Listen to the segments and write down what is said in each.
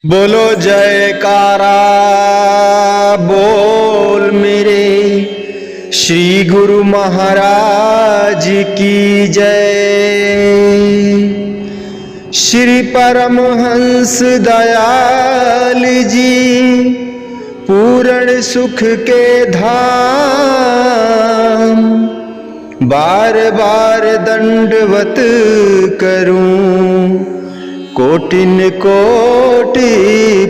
बोलो जयकारा बोल मेरे श्री गुरु महाराज की जय। श्री परमहंस दयाल जी पूर्ण सुख के धाम, बार बार दंडवत करूं कोटिन कोटि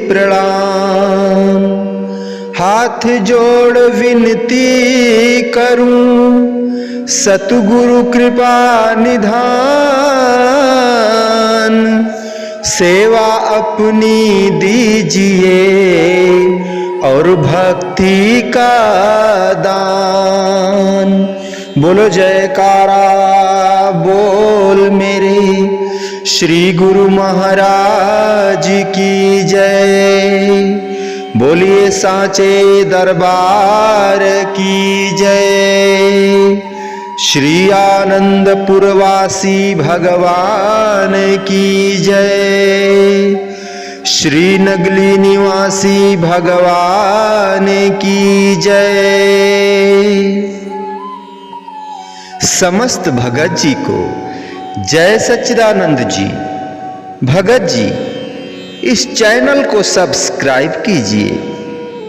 प्रणाम। हाथ जोड़ विनती करूं सतगुरु कृपा निधान, सेवा अपनी दीजिए और भक्ति का दान। बोलो जयकारा बोल मेरे श्री गुरु महाराज की जय। बोलिए सांचे दरबार की जय। श्री आनंदपुरवासी भगवान की जय। श्री नगली निवासी भगवान की जय। समस्त भगत जी को जय सच्चिदानंद जी। भगत जी इस चैनल को सब्सक्राइब कीजिए,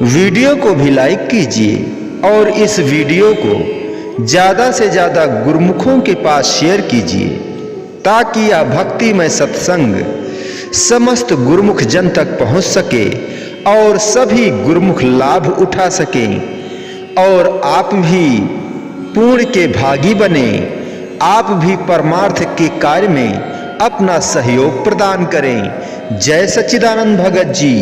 वीडियो को भी लाइक कीजिए और इस वीडियो को ज़्यादा से ज़्यादा गुरुमुखों के पास शेयर कीजिए ताकि यह भक्तिमय सत्संग समस्त गुरुमुख जन तक पहुंच सके और सभी गुरुमुख लाभ उठा सकें और आप भी पुण्य के भागी बने, आप भी परमार्थ के कार्य में अपना सहयोग प्रदान करें। जय सच्चिदानंद भगत जी।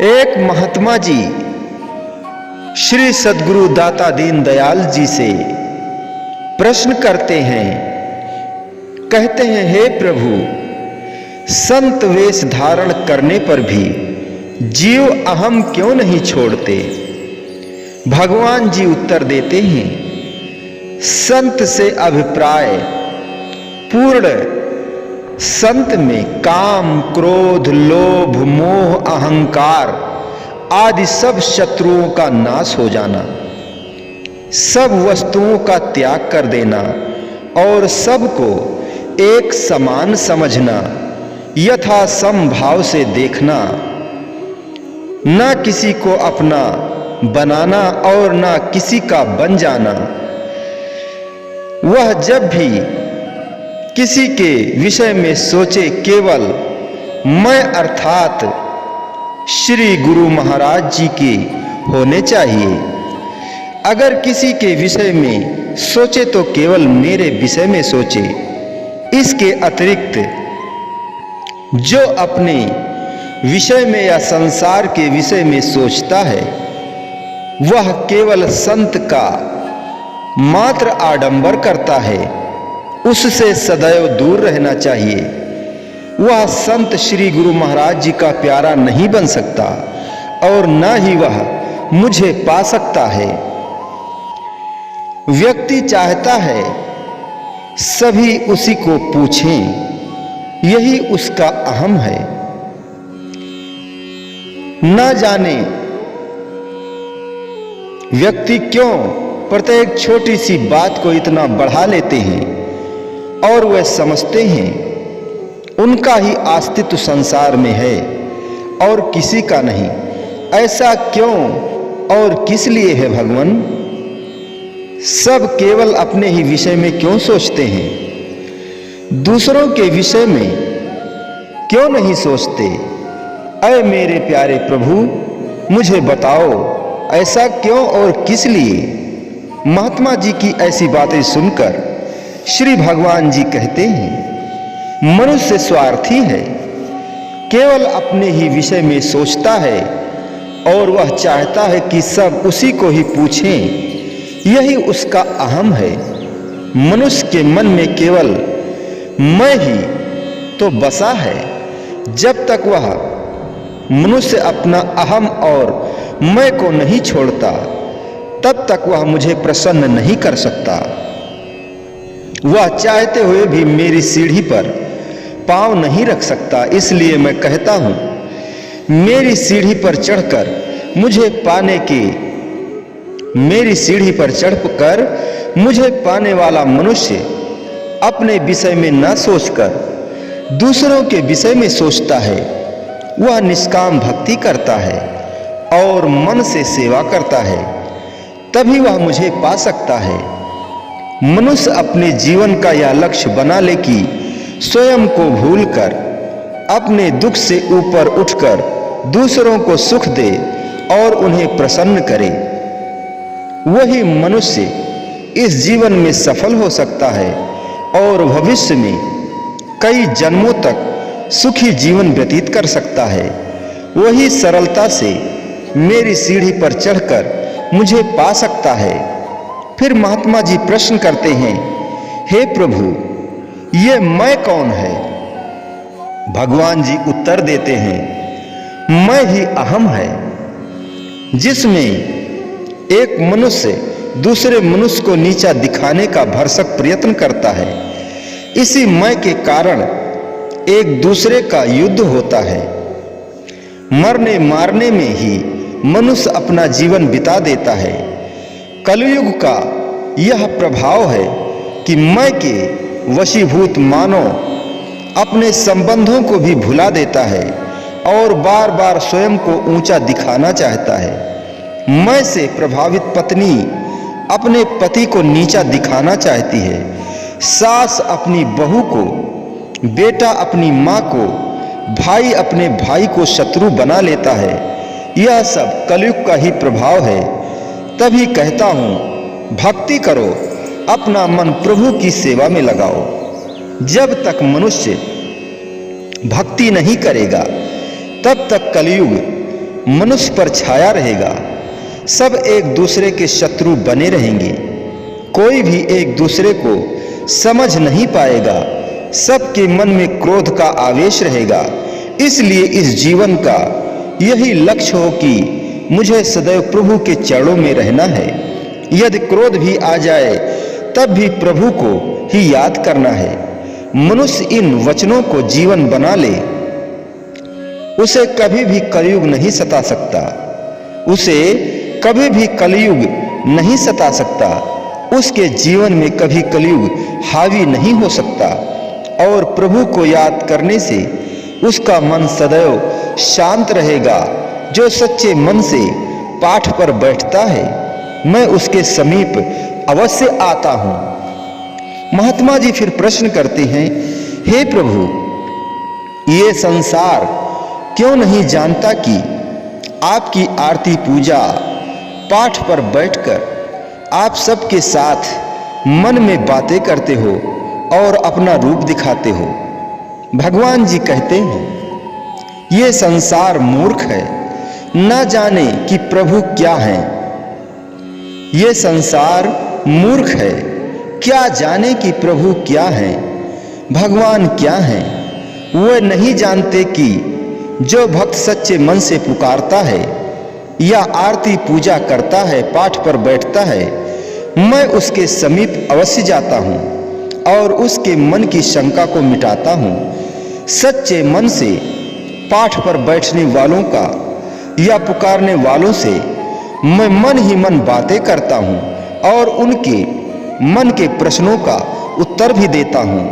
एक महात्मा जी श्री सद्गुरु दाता दीन दयाल जी से प्रश्न करते हैं, कहते हैं, हे प्रभु, संत वेश धारण करने पर भी जीव अहम क्यों नहीं छोड़ते? भगवान जी उत्तर देते हैं, संत से अभिप्राय पूर्ण संत में काम, क्रोध, लोभ, मोह, अहंकार आदि सब शत्रुओं का नाश हो जाना, सब वस्तुओं का त्याग कर देना और सबको एक समान समझना, यथा समभाव से देखना, न किसी को अपना बनाना और न किसी का बन जाना। वह जब भी किसी के विषय में सोचे केवल मैं अर्थात श्री गुरु महाराज जी के होने चाहिए। अगर किसी के विषय में सोचे तो केवल मेरे विषय में सोचे। इसके अतिरिक्त जो अपने विषय में या संसार के विषय में सोचता है वह केवल संत का मात्र आडंबर करता है, उससे सदैव दूर रहना चाहिए। वह संत श्री गुरु महाराज जी का प्यारा नहीं बन सकता और न ही वह मुझे पा सकता है। व्यक्ति चाहता है सभी उसी को पूछें, यही उसका अहम है। न जाने व्यक्ति क्यों प्रत्येक छोटी सी बात को इतना बढ़ा लेते हैं और वे समझते हैं उनका ही अस्तित्व संसार में है और किसी का नहीं। ऐसा क्यों और किस लिए है भगवान? सब केवल अपने ही विषय में क्यों सोचते हैं? दूसरों के विषय में क्यों नहीं सोचते? ऐ मेरे प्यारे प्रभु, मुझे बताओ ऐसा क्यों और किस लिए? महात्मा जी की ऐसी बातें सुनकर श्री भगवान जी कहते हैं, मनुष्य स्वार्थी है, केवल अपने ही विषय में सोचता है और वह चाहता है कि सब उसी को ही पूछें, यही उसका अहम है। मनुष्य के मन में केवल मैं ही तो बसा है। जब तक वह मनुष्य अपना अहम और मैं को नहीं छोड़ता तब तक वह मुझे प्रसन्न नहीं कर सकता। वह चाहते हुए भी मेरी सीढ़ी पर पांव नहीं रख सकता, इसलिए मैं कहता हूं, मेरी सीढ़ी पर चढ़कर मुझे पाने वाला मनुष्य अपने विषय में न सोचकर दूसरों के विषय में सोचता है। वह निष्काम भक्ति करता है और मन से सेवा करता है, तभी वह मुझे पा सकता है। मनुष्य अपने जीवन का यह लक्ष्य बना ले कि स्वयं को भूलकर अपने दुख से ऊपर उठकर दूसरों को सुख दे और उन्हें प्रसन्न करे। वही मनुष्य इस जीवन में सफल हो सकता है और भविष्य में कई जन्मों तक सुखी जीवन व्यतीत कर सकता है। वही सरलता से मेरी सीढ़ी पर चढ़कर मुझे पा सकता है। फिर महात्मा जी प्रश्न करते हैं, हे प्रभु, ये मैं कौन है? भगवान जी उत्तर देते हैं, मैं ही अहम है। जिसमें एक मनुष्य दूसरे मनुष्य को नीचा दिखाने का भरसक प्रयत्न करता है, इसी मैं के कारण एक दूसरे का युद्ध होता है। मरने मारने में ही मनुष्य अपना जीवन बिता देता है। कलयुग का यह प्रभाव है कि मैं के वशीभूत मानव अपने संबंधों को भी भुला देता है और बार बार स्वयं को ऊंचा दिखाना चाहता है। मैं से प्रभावित पत्नी अपने पति को नीचा दिखाना चाहती है। सास अपनी बहू को, बेटा अपनी माँ को, भाई अपने भाई को शत्रु बना लेता है। यह सब कलयुग का ही प्रभाव है। तभी कहता हूँ, भक्ति करो, अपना मन प्रभु की सेवा में लगाओ। जब तक मनुष्य भक्ति नहीं करेगा, तब तक कलयुग मनुष्य पर छाया रहेगा। सब एक दूसरे के शत्रु बने रहेंगे। कोई भी एक दूसरे को समझ नहीं पाएगा। सबके मन में क्रोध का आवेश रहेगा। इसलिए इस जीवन का यही लक्ष्य हो कि मुझे सदैव प्रभु के चरणों में रहना है। यदि क्रोध भी आ जाए तब भी प्रभु को ही याद करना है। मनुष्य इन वचनों को जीवन बना ले, उसे कभी भी कलयुग नहीं सता सकता। उसे कभी भी कलयुग नहीं सता सकता। उसके जीवन में कभी कलयुग हावी नहीं हो सकता। और प्रभु को याद करने से उसका मन सदैव शांत रहेगा। जो सच्चे मन से पाठ पर बैठता है, मैं उसके समीप अवश्य आता हूँ। महात्मा जी फिर प्रश्न करते हैं, हे प्रभु, ये संसार क्यों नहीं जानता कि आपकी आरती पूजा पाठ पर बैठकर आप सबके साथ मन में बातें करते हो और अपना रूप दिखाते हो? भगवान जी कहते हैं, ये संसार मूर्ख है, न जाने कि प्रभु क्या है। ये संसार मूर्ख है, क्या जाने कि प्रभु क्या है, भगवान क्या है। वे नहीं जानते कि जो भक्त सच्चे मन से पुकारता है या आरती पूजा करता है, पाठ पर बैठता है, मैं उसके समीप अवश्य जाता हूँ और उसके मन की शंका को मिटाता हूँ। सच्चे मन से पाठ पर बैठने वालों का या पुकारने वालों से मैं मन ही मन बातें करता हूँ और उनके मन के प्रश्नों का उत्तर भी देता हूँ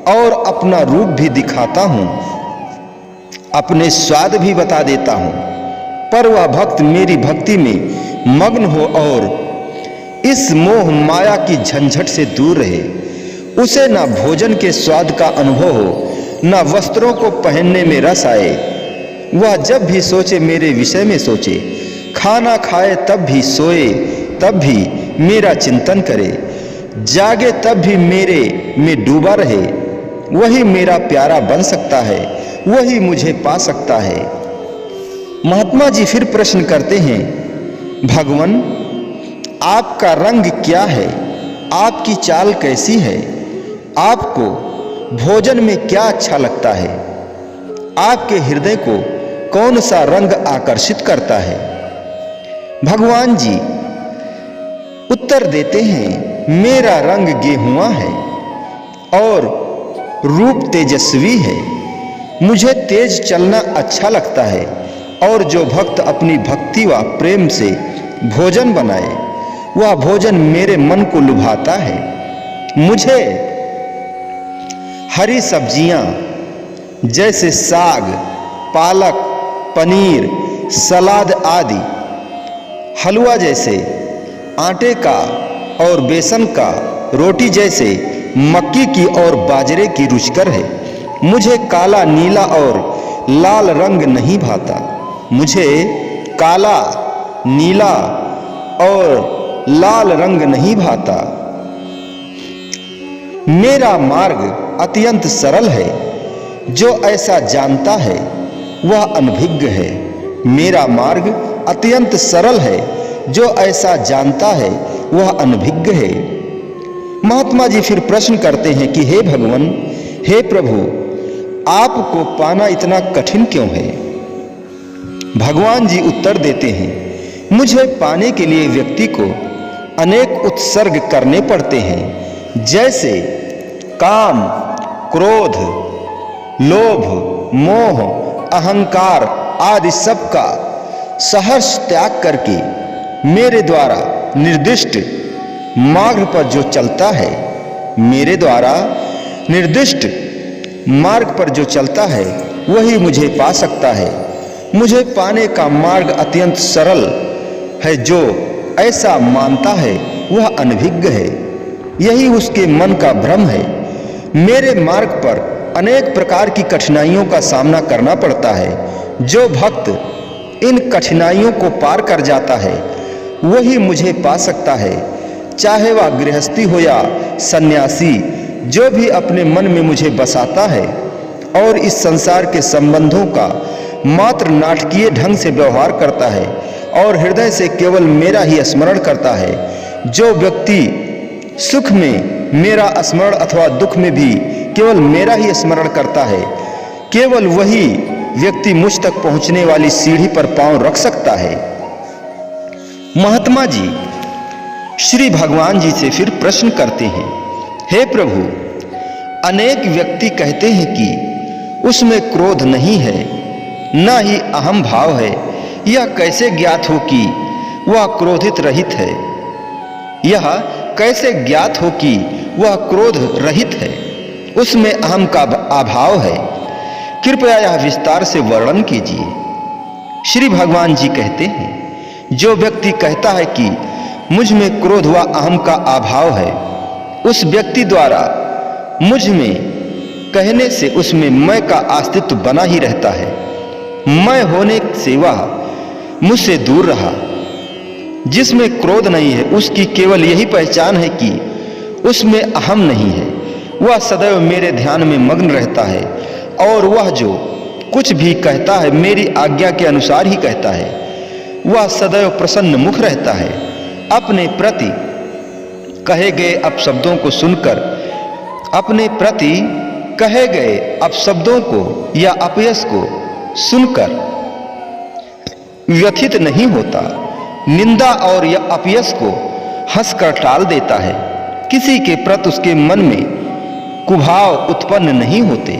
और अपना रूप भी दिखाता हूँ, अपने स्वाद भी बता देता हूँ। पर वह भक्त मेरी भक्ति में मग्न हो और इस मोह माया की झंझट से दूर रहे। उसे न भोजन के स्वाद का अनुभव हो, न वस्त्रों को पहनने में रस आए। वह जब भी सोचे मेरे विषय में सोचे, खाना खाए तब भी, सोए तब भी मेरा चिंतन करे, जागे तब भी मेरे में डूबा रहे। वही मेरा प्यारा बन सकता है, वही मुझे पा सकता है। महात्मा जी फिर प्रश्न करते हैं, भगवान, आपका रंग क्या है? आपकी चाल कैसी है? आपको भोजन में क्या अच्छा लगता है? आपके हृदय को कौन सा रंग आकर्षित करता है? भगवान जी उत्तर देते हैं, मेरा रंग गेहुआ है और रूप तेजस्वी है। मुझे तेज चलना अच्छा लगता है और जो भक्त अपनी भक्ति व प्रेम से भोजन बनाए वह भोजन मेरे मन को लुभाता है। मुझे हरी सब्जियां जैसे साग, पालक, पनीर, सलाद आदि, हलवा जैसे आटे का और बेसन का, रोटी जैसे मक्की की और बाजरे की रुचिकर है। मुझे काला, नीला और लाल रंग नहीं भाता। मुझे काला, नीला और लाल रंग नहीं भाता। मेरा मार्ग अत्यंत सरल है। जो ऐसा जानता है वह अनभिज्ञ है। मेरा मार्ग अत्यंत सरल है। जो ऐसा जानता है वह अनभिज्ञ है। महात्मा जी फिर प्रश्न करते हैं कि हे भगवान, हे प्रभु, आपको पाना इतना कठिन क्यों है? भगवान जी उत्तर देते हैं, मुझे पाने के लिए व्यक्ति को अनेक उत्सर्ग करने पड़ते हैं, जैसे काम, क्रोध, लोभ, मोह, अहंकार आदि सब का सहर्ष त्याग करके मेरे द्वारा निर्दिष्ट मार्ग पर जो चलता है, मेरे द्वारा निर्दिष्ट मार्ग पर जो चलता है वही मुझे पा सकता है। मुझे पाने का मार्ग अत्यंत सरल है। जो ऐसा मानता है वह अनभिज्ञ है। यही उसके मन का भ्रम है। मेरे मार्ग पर अनेक प्रकार की कठिनाइयों का सामना करना पड़ता है। जो भक्त इन कठिनाइयों को पार कर जाता है वही मुझे पा सकता है। चाहे वह गृहस्थी हो या सन्यासी, जो भी अपने मन में मुझे बसाता है और इस संसार के संबंधों का मात्र नाटकीय ढंग से व्यवहार करता है और हृदय से केवल मेरा ही स्मरण करता है, जो व्यक्ति सुख में मेरा स्मरण अथवा दुख में भी केवल मेरा ही स्मरण करता है, केवल वही व्यक्ति मुझ तक पहुंचने वाली सीढ़ी पर पांव रख सकता है। महात्मा जी श्री भगवान जी से फिर प्रश्न करते हैं, हे प्रभु, अनेक व्यक्ति कहते हैं कि उसमें क्रोध नहीं है, न ही अहम भाव है। यह कैसे ज्ञात हो कि वह क्रोधित रहित है? यह कैसे ज्ञात हो कि वह क्रोध रहित है? उसमें अहम का अभाव है। कृपया यह विस्तार से वर्णन कीजिए। श्री भगवान जी कहते हैं, जो व्यक्ति कहता है कि मुझ में क्रोध व अहम का अभाव है, उस व्यक्ति द्वारा मुझ में कहने से उसमें मैं का अस्तित्व बना ही रहता है। मैं होने से वह मुझसे दूर रहा। जिसमें क्रोध नहीं है उसकी केवल यही पहचान है कि उसमें अहम नहीं है। वह सदैव मेरे ध्यान में मग्न रहता है और वह जो कुछ भी कहता है मेरी आज्ञा के अनुसार ही कहता है। वह सदैव प्रसन्न मुख रहता है। अपने प्रति कहे गए अपशब्दों को सुनकर, अपने प्रति कहे गए अपशब्दों को या अपयश को सुनकर व्यथित नहीं होता। निंदा और या अपयश को हंसकर टाल देता है। किसी के प्रति उसके मन में कुभाव उत्पन्न नहीं होते।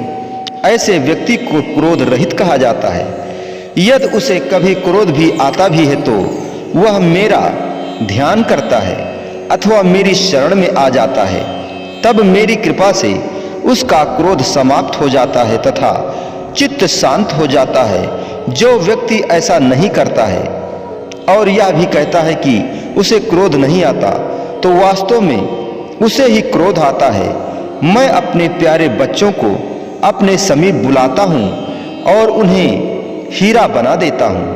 ऐसे व्यक्ति को क्रोध रहित कहा जाता है। यदि उसे कभी क्रोध भी आता भी है तो वह मेरा ध्यान करता है अथवा मेरी शरण में आ जाता है, तब मेरी कृपा से उसका क्रोध समाप्त हो जाता है तथा चित्त शांत हो जाता है। जो व्यक्ति ऐसा नहीं करता है और यह भी कहता है कि उसे क्रोध नहीं आता, तो वास्तव में उसे ही क्रोध आता है। मैं अपने प्यारे बच्चों को अपने समीप बुलाता हूँ और उन्हें हीरा बना देता हूँ।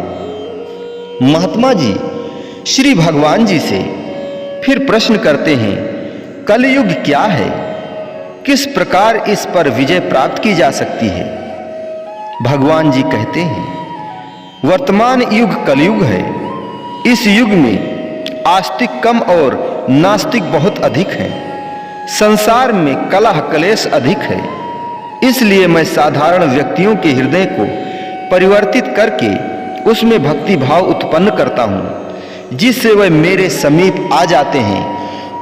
महात्मा जी श्री भगवान जी से फिर प्रश्न करते हैं, कलयुग क्या है? किस प्रकार इस पर विजय प्राप्त की जा सकती है? भगवान जी कहते हैं, वर्तमान युग कलयुग है। इस युग में आस्तिक कम और नास्तिक बहुत अधिक हैं। संसार में कलह कलेश अधिक है। इसलिए मैं साधारण व्यक्तियों के हृदय को परिवर्तित करके उसमें भक्ति भाव उत्पन्न करता हूँ, जिससे वह मेरे समीप आ जाते हैं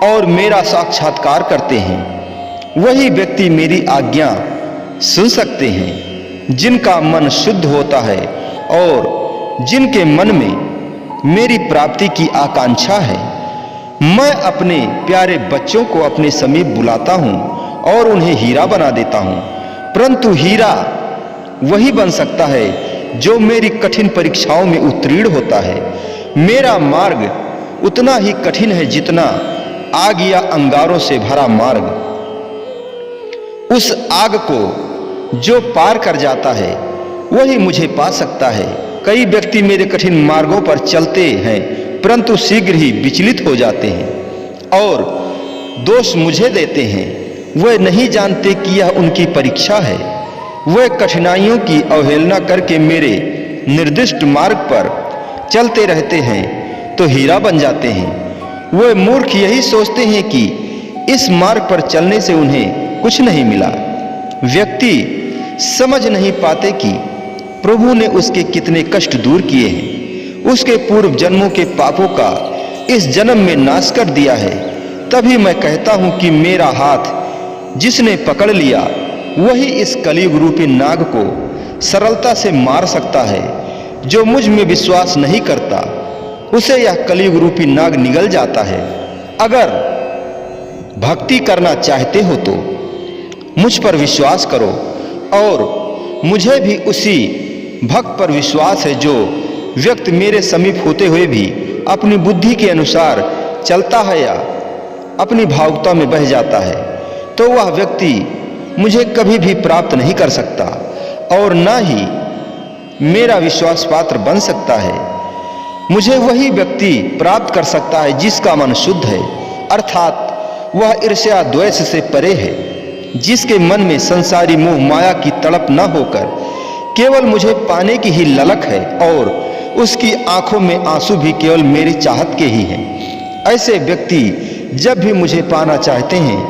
और मेरा साक्षात्कार करते हैं। वही व्यक्ति मेरी आज्ञा सुन सकते हैं जिनका मन शुद्ध होता है और जिनके मन में मेरी प्राप्ति की आकांक्षा है। मैं अपने प्यारे बच्चों को अपने समीप बुलाता हूँ और उन्हें हीरा बना देता हूँ, परंतु हीरा वही बन सकता है जो मेरी कठिन परीक्षाओं में उत्तीर्ण होता है। मेरा मार्ग उतना ही कठिन है जितना आग या अंगारों से भरा मार्ग। उस आग को जो पार कर जाता है वही मुझे पा सकता है। कई व्यक्ति मेरे कठिन मार्गों पर चलते हैं परंतु शीघ्र ही विचलित हो जाते हैं और दोष मुझे देते हैं। वे नहीं जानते कि यह उनकी परीक्षा है। वे कठिनाइयों की अवहेलना करके मेरे निर्दिष्ट मार्ग पर चलते रहते हैं तो हीरा बन जाते हैं। वे मूर्ख यही सोचते हैं कि इस मार्ग पर चलने से उन्हें कुछ नहीं मिला। व्यक्ति समझ नहीं पाते कि प्रभु ने उसके कितने कष्ट दूर किए हैं, उसके पूर्व जन्मों के पापों का इस जन्म में नाश कर दिया है। तभी मैं कहता हूं कि मेरा हाथ जिसने पकड़ लिया वही इस कलयुग रूपी नाग को सरलता से मार सकता है। जो मुझ में विश्वास नहीं करता उसे यह कलयुग रूपी नाग निगल जाता है। अगर भक्ति करना चाहते हो तो मुझ पर विश्वास करो और मुझे भी उसी भक्त पर विश्वास है जो व्यक्ति मेरे समीप होते हुए भी अपनी बुद्धि के अनुसार चलता है या अपनी भावुकता में बह जाता है तो वह व्यक्ति मुझे कभी भी प्राप्त नहीं कर सकता और ना ही मेरा विश्वास पात्र बन सकता है। मुझे वही व्यक्ति प्राप्त कर सकता है जिसका मन शुद्ध है, अर्थात वह ईर्ष्या द्वेष से परे है, जिसके मन में संसारी मोह माया की तड़प न होकर केवल मुझे पाने की ही ललक है और उसकी आंखों में आंसू भी केवल मेरी चाहत के ही हैं। ऐसे व्यक्ति जब भी मुझे पाना चाहते हैं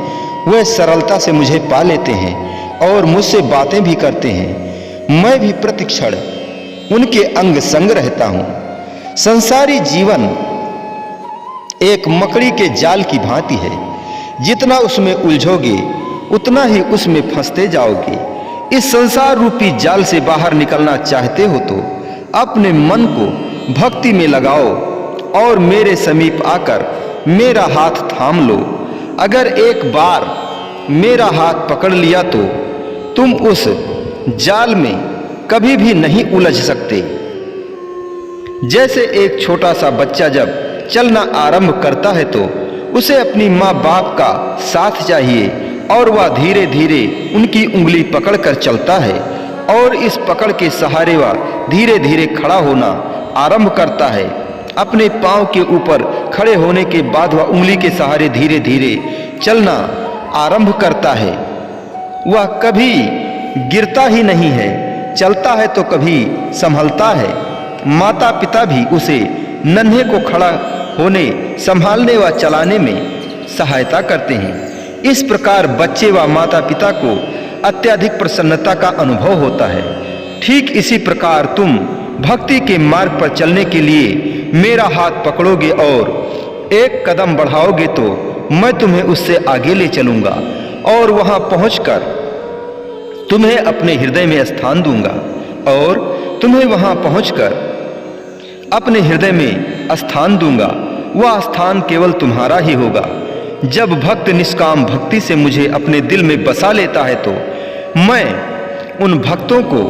वह सरलता से मुझे पा लेते हैं और मुझसे बातें भी करते हैं। मैं भी प्रतिक्षण उनके अंग संग रहता हूं। संसारी जीवन एक मकड़ी के जाल की भांति है, जितना उसमें उलझोगे उतना ही उसमें फंसते जाओगे। इस संसार रूपी जाल से बाहर निकलना चाहते हो तो अपने मन को भक्ति में लगाओ और मेरे समीप आकर मेरा हाथ थाम लो। अगर एक बार मेरा हाथ पकड़ लिया तो तुम उस जाल में कभी भी नहीं उलझ सकते। जैसे एक छोटा सा बच्चा जब चलना आरंभ करता है तो उसे अपनी माँ बाप का साथ चाहिए और वह धीरे धीरे उनकी उंगली पकड़कर चलता है और इस पकड़ के सहारे वह धीरे धीरे खड़ा होना आरंभ करता है। अपने पांव के ऊपर खड़े होने के बाद वह उंगली के सहारे धीरे धीरे चलना आरंभ करता है। वह कभी गिरता ही नहीं है, चलता है तो कभी संभलता है। माता पिता भी उसे नन्हे को खड़ा होने, संभालने व चलाने में सहायता करते हैं। इस प्रकार बच्चे व माता पिता को अत्यधिक प्रसन्नता का अनुभव होता है। ठीक इसी प्रकार तुम भक्ति के मार्ग पर चलने के लिए मेरा हाथ पकड़ोगे और एक कदम बढ़ाओगे तो मैं तुम्हें उससे आगे ले चलूंगा और वहां पहुंचकर तुम्हें अपने हृदय में स्थान दूंगा और तुम्हें वहां पहुंचकर अपने हृदय में स्थान दूंगा। वह स्थान केवल तुम्हारा ही होगा। जब भक्त निष्काम भक्ति से मुझे अपने दिल में बसा लेता है तो मैं उन भक्तों को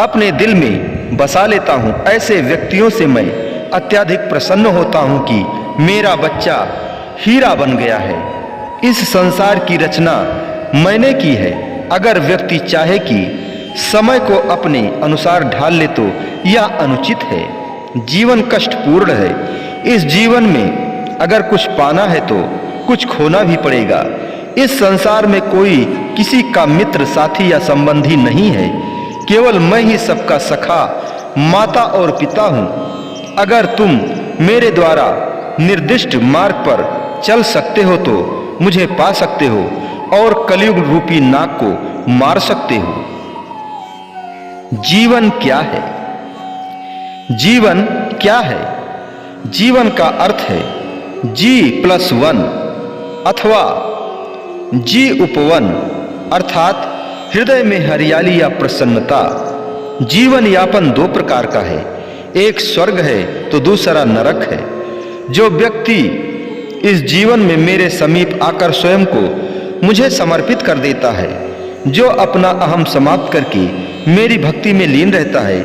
अपने दिल में बसा लेता हूँ। ऐसे व्यक्तियों से मैं अत्यधिक प्रसन्न होता हूँ कि मेरा बच्चा हीरा बन गया है। इस संसार की रचना मैंने की है। अगर व्यक्ति चाहे कि समय को अपने अनुसार ढाल ले तो यह अनुचित है। जीवन कष्टपूर्ण है। इस जीवन में अगर कुछ पाना है तो कुछ खोना भी पड़ेगा। इस संसार में कोई किसी का मित्र, साथी या संबंधी नहीं है। केवल मैं ही सबका सखा, माता और पिता हूँ। अगर तुम मेरे द्वारा निर्दिष्ट मार्ग पर चल सकते हो तो मुझे पा सकते हो और कलयुग रूपी नाग को मार सकते हो। जीवन क्या है? जीवन क्या है? जीवन का अर्थ है G+1 अथवा जी उपवन अर्थात हृदय में हरियाली या प्रसन्नता। जीवन यापन दो प्रकार का है, एक स्वर्ग है तो दूसरा नरक है। जो व्यक्ति इस जीवन में मेरे समीप आकर स्वयं को मुझे समर्पित कर देता है, जो अपना अहम समाप्त करके मेरी भक्ति में लीन रहता है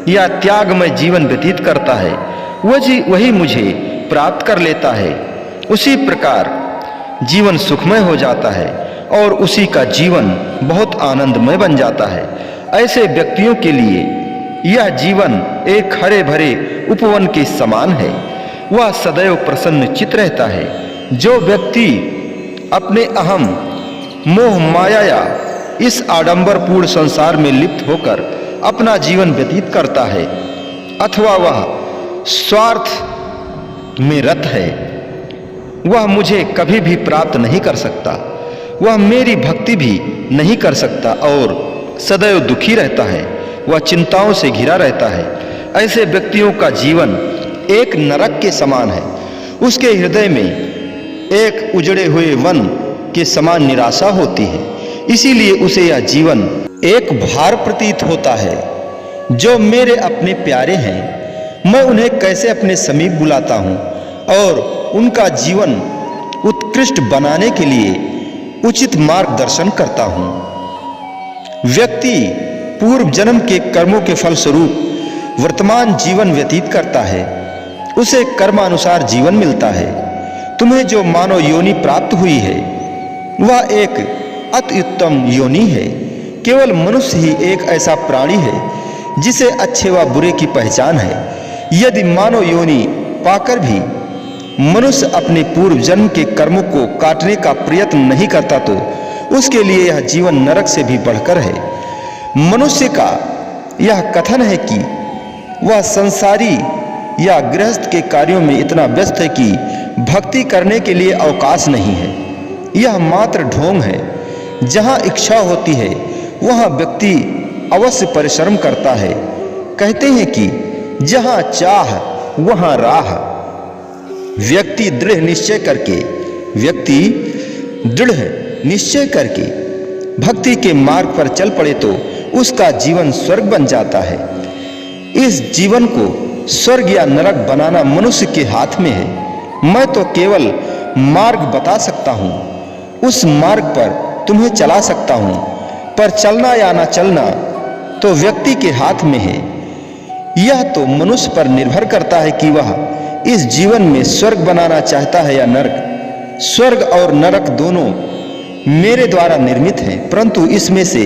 या त्यागमय जीवन व्यतीत करता है, वही मुझे प्राप्त कर लेता है। उसी प्रकार जीवन सुखमय हो जाता है और उसी का जीवन बहुत आनंदमय बन जाता है। ऐसे व्यक्तियों के लिए यह जीवन एक हरे भरे उपवन के समान है। वह सदैव प्रसन्न चित्त रहता है। जो व्यक्ति अपने अहम मोह माया या इस आडंबरपूर्ण संसार में लिप्त होकर अपना जीवन व्यतीत करता है अथवा वह स्वार्थ में रत है, वह मुझे कभी भी प्राप्त नहीं कर सकता। वह मेरी भक्ति भी नहीं कर सकता और सदैव दुखी रहता है। वह चिंताओं से घिरा रहता है। ऐसे व्यक्तियों का जीवन एक नरक के समान है। उसके हृदय में एक उजड़े हुए वन के समान निराशा होती है। इसीलिए उसे यह जीवन एक भार प्रतीत होता है। जो मेरे अपने प्यारे हैं, मैं उन्हें कैसे अपने समीप बुलाता हूँ और उनका जीवन उत्कृष्ट बनाने के लिए उचित मार्गदर्शन करता हूँ। व्यक्ति पूर्व जन्म के कर्मों के फलस्वरूप वर्तमान जीवन व्यतीत करता है। उसे कर्मानुसार जीवन मिलता है। तुम्हें जो मानव योनि प्राप्त हुई है वह एक अति उत्तम योनि है। केवल मनुष्य ही एक ऐसा प्राणी है जिसे अच्छे व बुरे की पहचान है। यदि मानव योनि पाकर भी मनुष्य अपने पूर्व जन्म के कर्मों को काटने का प्रयत्न नहीं करता तो उसके लिए यह जीवन नरक से भी बढ़कर है। मनुष्य का यह कथन है कि वह संसारी या गृहस्थ के कार्यों में इतना व्यस्त है कि भक्ति करने के लिए अवकाश नहीं है। यह मात्र ढोंग है। जहाँ इच्छा होती है वहाँ व्यक्ति अवश्य परिश्रम करता है। कहते हैं कि जहाँ चाह वहाँ राह। व्यक्ति दृढ़ निश्चय करके भक्ति के मार्ग पर चल पड़े तो उसका जीवन स्वर्ग बन जाता है। इस जीवन को स्वर्ग या नरक बनाना मनुष्य के हाथ में है। मैं तो केवल मार्ग बता सकता हूँ, उस मार्ग पर तुम्हें चला सकता हूँ, पर चलना या ना चलना तो व्यक्ति के हाथ में है। यह तो मनुष्य पर निर्भर करता है कि वह इस जीवन में स्वर्ग बनाना चाहता है या नरक। स्वर्ग और नरक दोनों मेरे द्वारा निर्मित हैं, परंतु इसमें से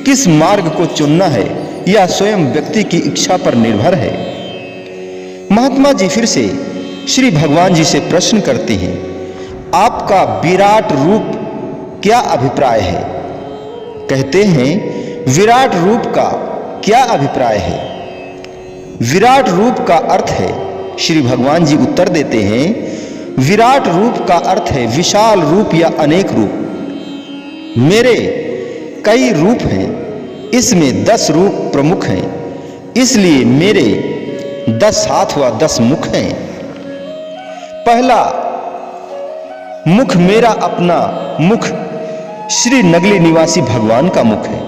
किस मार्ग को चुनना है यह स्वयं व्यक्ति की इच्छा पर निर्भर है। महात्मा जी फिर से श्री भगवान जी से प्रश्न करते हैं, आपका विराट रूप क्या अभिप्राय है? कहते हैं, विराट रूप का क्या अभिप्राय है? विराट रूप का अर्थ है, श्री भगवान जी उत्तर देते हैं, विराट रूप का अर्थ है विशाल रूप या अनेक रूप। मेरे कई रूप हैं, इसमें 10 रूप प्रमुख हैं, इसलिए मेरे 10 हाथ व 10 मुख हैं। पहला मुख मेरा अपना मुख श्री नगली निवासी भगवान का मुख है,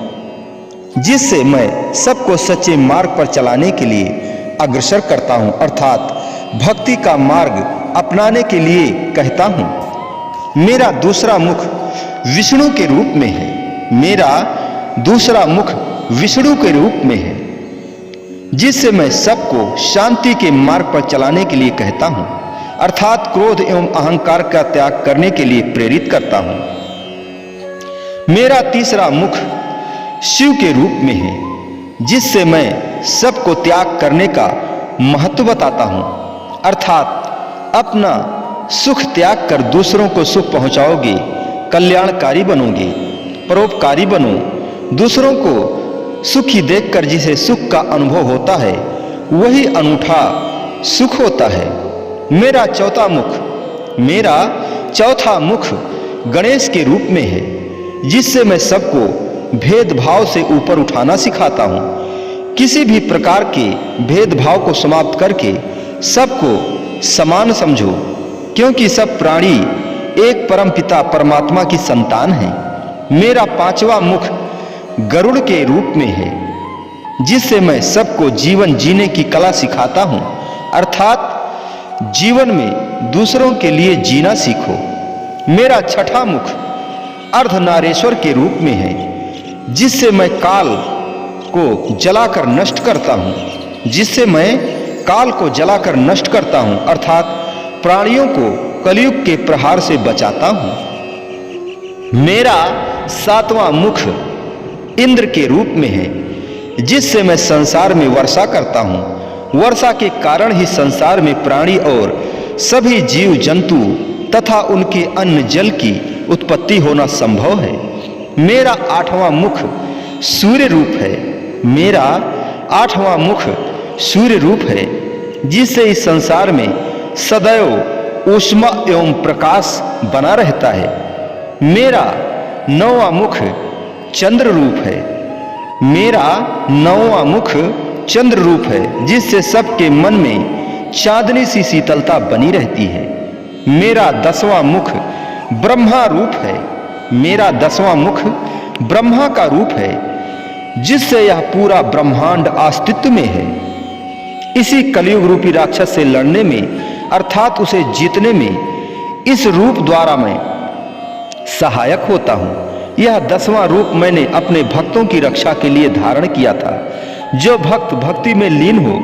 जिससे मैं सबको सच्चे मार्ग पर चलाने के लिए अग्रसर करता हूं, अर्थात भक्ति का मार्ग अपनाने के लिए कहता हूं। मेरा दूसरा मुख विष्णु के रूप में है। मेरा दूसरा मुख विष्णु के रूप में है, जिससे मैं सबको शांति के मार्ग पर चलाने के लिए कहता हूं, अर्थात क्रोध एवं अहंकार का त्याग करने के लिए प्रेरित करता हूं। मेरा तीसरा मुख शिव के रूप में है, जिससे मैं सबको त्याग करने का महत्व बताता हूं, अर्थात अपना सुख त्याग कर दूसरों को सुख पहुंचाओगे, कल्याणकारी बनोगे, परोपकारी बनो। दूसरों को सुखी देखकर जिसे सुख का अनुभव होता है वही अनूठा सुख होता है। मेरा चौथा मुख गणेश के रूप में है, जिससे मैं सबको भेदभाव से ऊपर उठाना सिखाता हूँ। किसी भी प्रकार के भेदभाव को समाप्त करके सबको समान समझो, क्योंकि सब प्राणी एक परमपिता परमात्मा की संतान हैं। मेरा पांचवा मुख गरुड़ के रूप में है, जिससे मैं सबको जीवन जीने की कला सिखाता हूं, अर्थात जीवन में दूसरों के लिए जीना सीखो। मेरा छठा मुख अर्धनारेश्वर के रूप में है, जिससे मैं काल को जलाकर नष्ट करता हूं, अर्थात प्राणियों को कलयुग के प्रहार से बचाता हूं। मेरा सातवां मुख इंद्र के रूप में है, जिससे मैं संसार में वर्षा करता हूं। वर्षा के कारण ही संसार में प्राणी और सभी जीव जंतु तथा उनके अन्न जल की उत्पत्ति होना संभव है। मेरा आठवां मुख सूर्य रूप है, जिससे इस संसार में सदैव ऊष्मा एवं प्रकाश बना रहता है। मेरा नौवां मुख चंद्र रूप है, जिससे सबके मन में चांदनी सी शीतलता बनी रहती है। मेरा दसवां मुख ब्रह्मा का रूप है, जिससे यह पूरा ब्रह्मांड अस्तित्व में है। इसी कलयुग रूपी राक्षस से लड़ने में अर्थात उसे जीतने में इस रूप द्वारा मैं सहायक होता हूं। यह 10वां रूप मैंने अपने भक्तों की रक्षा के लिए धारण किया था। जो भक्त भक्ति में लीन हो,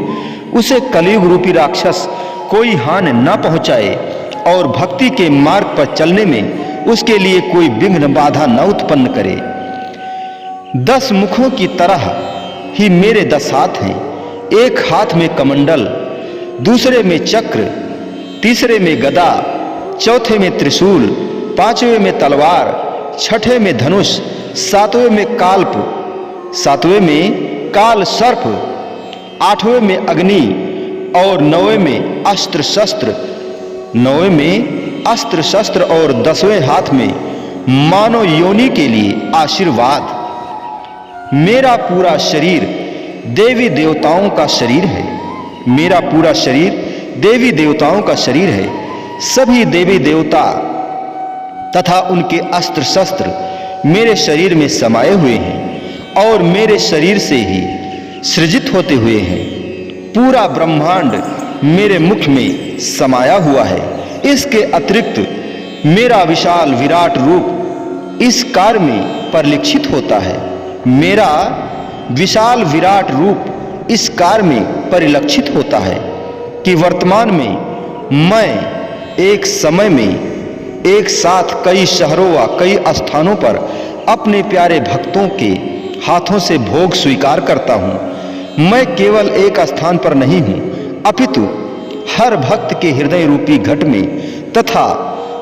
उसे कलयुग रूपी राक्षस कोई हानि न पहुंचाए और भक्ति के मार्ग पर चलने में उसके लिए कोई विघ्न बाधा न उत्पन्न करे। 10 मुखों की तरह ही मेरे 10 हाथ हैं। एक हाथ में कमंडल, दूसरे में चक्र, तीसरे में गदा, चौथे में त्रिशूल, पांचवें में तलवार, छठे में धनुष, सातवें में काल सर्प, आठवें में अग्नि और नौवें में अस्त्र शस्त्र और 10वें हाथ में मानव योनि के लिए आशीर्वाद। मेरा पूरा शरीर देवी देवताओं का शरीर है। सभी देवी देवता तथा उनके अस्त्र शस्त्र मेरे शरीर में समाये हुए हैं और मेरे शरीर से ही सृजित होते हुए हैं। पूरा ब्रह्मांड मेरे मुख में समाया हुआ है। इसके अतिरिक्त मेरा विशाल विराट रूप इस कार्य में परिलक्षित होता है। मेरा विशाल विराट रूप इस कार्य में परिलक्षित होता है कि वर्तमान में मैं एक समय में एक साथ कई शहरों व कई स्थानों पर अपने प्यारे भक्तों के हाथों से भोग स्वीकार करता हूँ। मैं केवल एक स्थान पर नहीं हूँ, अपितु हर भक्त के हृदय रूपी घट में तथा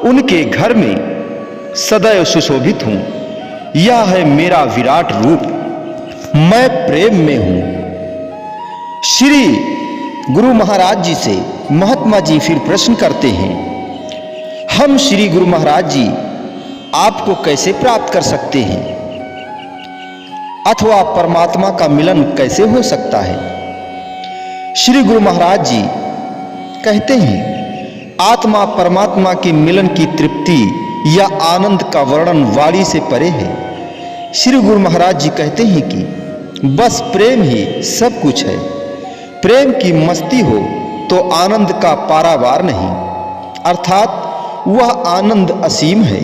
उनके घर में सदैव सुशोभित हूँ। यह है मेरा विराट रूप। मैं प्रेम में हूँ। श्री गुरु महाराज जी से महात्मा जी फिर प्रश्न करते हैं, हम श्री गुरु महाराज जी आपको कैसे प्राप्त कर सकते हैं अथवा परमात्मा का मिलन कैसे हो सकता है? श्री गुरु महाराज जी कहते हैं, आत्मा परमात्मा के मिलन की तृप्ति या आनंद का वर्णन वाणी से परे है। श्री गुरु महाराज जी कहते हैं कि बस प्रेम ही सब कुछ है। प्रेम की मस्ती हो तो आनंद का पारावार नहीं, अर्थात वह आनंद असीम है।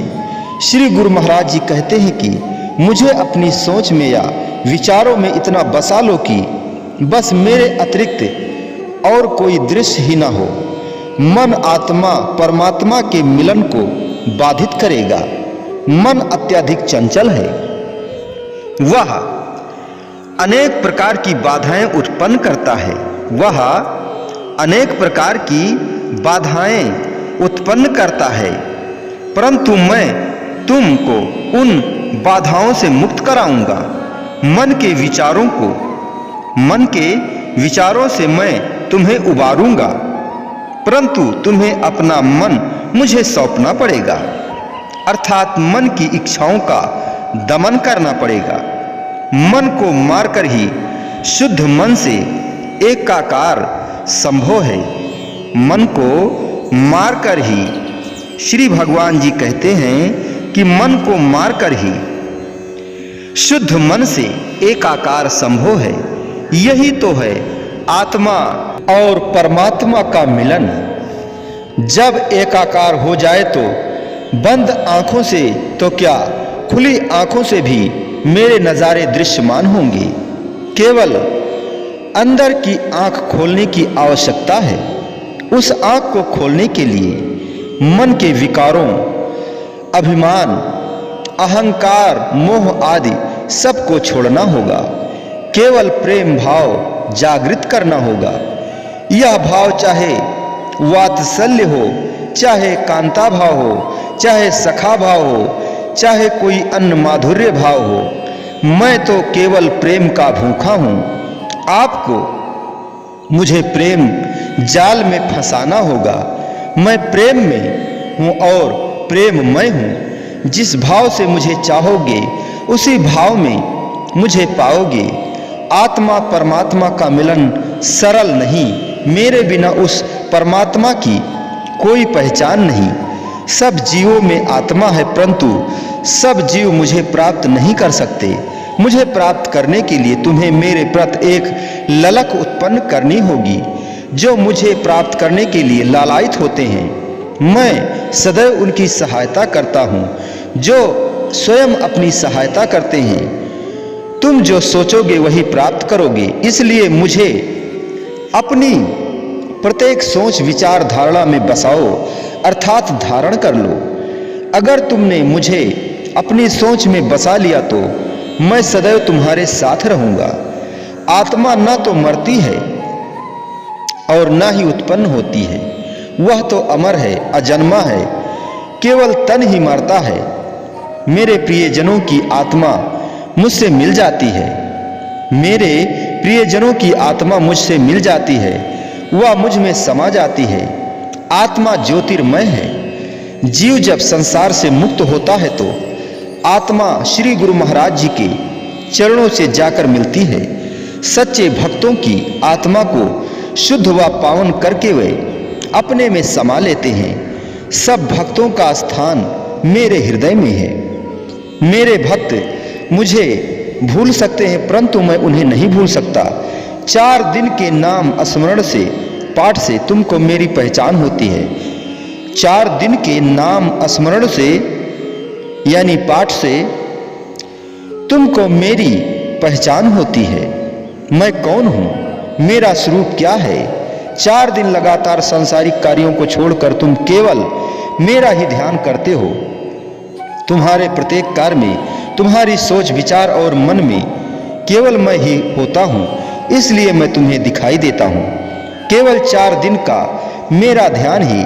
श्री गुरु महाराज जी कहते हैं कि मुझे अपनी सोच में या विचारों में इतना बसा लो कि बस मेरे अतिरिक्त और कोई दृश्य ही ना हो। मन आत्मा परमात्मा के मिलन को बाधित करेगा। मन अत्यधिक चंचल है, वह अनेक प्रकार की बाधाएं उत्पन्न करता है। परंतु मैं तुमको उन बाधाओं से मुक्त कराऊंगा। मन के विचारों से मैं तुम्हें उबारूंगा, परंतु तुम्हें अपना मन मुझे सौंपना पड़ेगा, अर्थात मन की इच्छाओं का दमन करना पड़ेगा। मन को मारकर ही शुद्ध मन से एकाकार संभव है। मन को मारकर ही श्री भगवान जी कहते हैं कि मन को मारकर ही शुद्ध मन से एकाकार संभव है। यही तो है आत्मा और परमात्मा का मिलन। जब एकाकार हो जाए तो बंद आंखों से तो क्या, खुली आंखों से भी मेरे नज़ारे दृश्यमान होंगे। केवल अंदर की आंख खोलने की आवश्यकता है। उस आंख को खोलने के लिए मन के विकारों, अभिमान, अहंकार, मोह आदि सबको छोड़ना होगा। केवल प्रेम भाव जागृत करना होगा। यह भाव चाहे वात्सल्य हो, चाहे कांता भाव हो, चाहे सखा भाव हो, चाहे कोई अन्य माधुर्य भाव हो, मैं तो केवल प्रेम का भूखा हूं। आपको मुझे प्रेम जाल में फंसाना होगा। मैं प्रेम में हूं और प्रेम मैं हूं। जिस भाव से मुझे चाहोगे उसी भाव में मुझे पाओगे। आत्मा परमात्मा का मिलन सरल नहीं। मेरे बिना उस परमात्मा की कोई पहचान नहीं। सब जीवों में आत्मा है, परंतु सब जीव मुझे प्राप्त नहीं कर सकते। मुझे प्राप्त करने के लिए तुम्हें मेरे प्रति एक ललक उत्पन्न करनी होगी। जो मुझे प्राप्त करने के लिए लालायित होते हैं, मैं सदैव उनकी सहायता करता हूँ, जो स्वयं अपनी सहायता करते हैं। तुम जो सोचोगे वही प्राप्त करोगे। इसलिए मुझे अपनी प्रत्येक सोच विचार धारणा में बसाओ, अर्थात धारण कर लो। अगर तुमने मुझे अपनी सोच में बसा लिया तो मैं सदैव तुम्हारे साथ रहूंगा। आत्मा न तो मरती है और न ही उत्पन्न होती है। वह तो अमर है, अजन्मा है। केवल तन ही मरता है। मेरे प्रियजनों की आत्मा मुझसे मिल जाती है। मेरे प्रियजनों की आत्मा मुझसे मिल जाती है। वह मुझ में समा जाती है। आत्मा ज्योतिर्मय है। जीव जब संसार से मुक्त होता है तो आत्मा श्री गुरु महाराज जी के चरणों से जाकर मिलती है। सच्चे भक्तों की आत्मा को शुद्ध व पावन करके वे अपने में समा लेते हैं। सब भक्तों का स्थान मेरे हृदय में है। मेरे भक्त मुझे भूल सकते हैं, परंतु मैं उन्हें नहीं भूल सकता। 4 दिन के नाम स्मरण से, पाठ से तुमको मेरी पहचान होती है। 4 दिन के नाम स्मरण से यानी पाठ से तुमको मेरी पहचान होती है। मैं कौन हूं, मेरा स्वरूप क्या है। 4 दिन लगातार सांसारिक कार्यों को छोड़कर तुम केवल मेरा ही ध्यान करते हो। तुम्हारे प्रत्येक कार्य में, तुम्हारी सोच विचार और मन में केवल मैं ही होता हूं। इसलिए मैं तुम्हें दिखाई देता हूं। केवल 4 दिन का मेरा ध्यान ही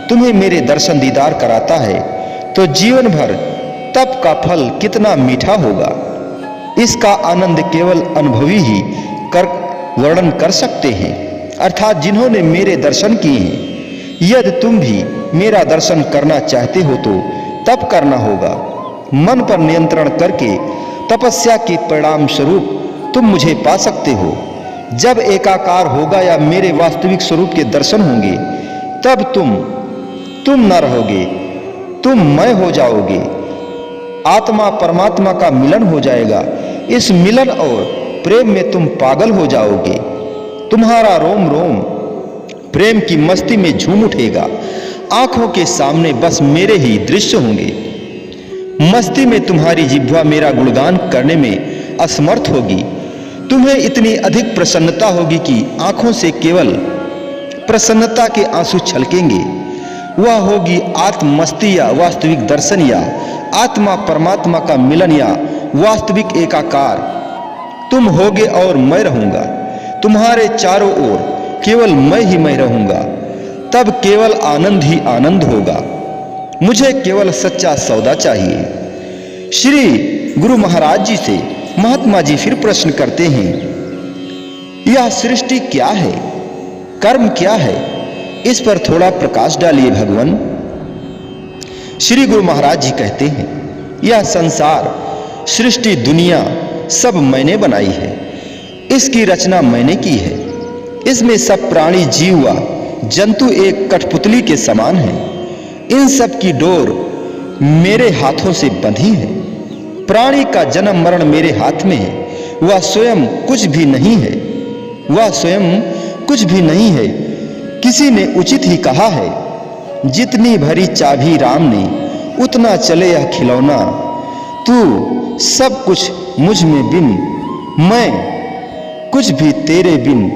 तुम्हें मेरे दर्शन दीदार कराता है। तो जीवन भर तप का फल कितना मीठा होगा, इसका आनंद केवल अनुभवी ही कर वर्णन कर सकते हैं, अर्थात जिन्होंने मेरे दर्शन किए हैं। यदि तुम भी मेरा दर्शन करना चाहते हो तो तप करना होगा। मन पर नियंत्रण करके तपस्या के परिणाम स्वरूप तुम मुझे पा सकते हो। जब एकाकार होगा या मेरे वास्तविक स्वरूप के दर्शन होंगे, तब तुम न रहोगे, तुम मैं हो जाओगे। आत्मा परमात्मा का मिलन हो जाएगा। इस मिलन और प्रेम में तुम पागल हो जाओगे। तुम्हारा रोम रोम प्रेम की मस्ती में झूम उठेगा। आंखों के सामने बस मेरे ही दृश्य होंगे। मस्ती में तुम्हारी जिह्वा मेरा गुणगान करने में असमर्थ होगी। तुम्हें इतनी अधिक प्रसन्नता होगी कि आंखों से केवल प्रसन्नता के आंसू छलकेंगे। वह होगी आत्ममस्ती या वास्तविक दर्शन, या आत्मा परमात्मा का मिलन, या वास्तविक एकाकार। तुम होगे और मैं रहूंगा। तुम्हारे चारों ओर केवल मैं ही मैं रहूंगा। तब केवल आनंद ही आनंद होगा। मुझे केवल सच्चा सौदा चाहिए। श्री गुरु महाराज जी से महात्मा जी फिर प्रश्न करते हैं, यह सृष्टि क्या है, कर्म क्या है, इस पर थोड़ा प्रकाश डालिए भगवान। श्री गुरु महाराज जी कहते हैं, यह संसार, सृष्टि, दुनिया सब मैंने बनाई है। इसकी रचना मैंने की है। इसमें सब प्राणी, जीव व जंतु एक कठपुतली के समान हैं। इन सब की डोर मेरे हाथों से बंधी है। प्राणी का जन्म मरण मेरे हाथ में है। वह स्वयं कुछ भी नहीं है, वह स्वयं कुछ भी नहीं है। किसी ने उचित ही कहा है, जितनी भरी चाबी राम ने उतना चले यह खिलौना। तू सब कुछ मुझ में बिन, मैं कुछ भी तेरे बिन।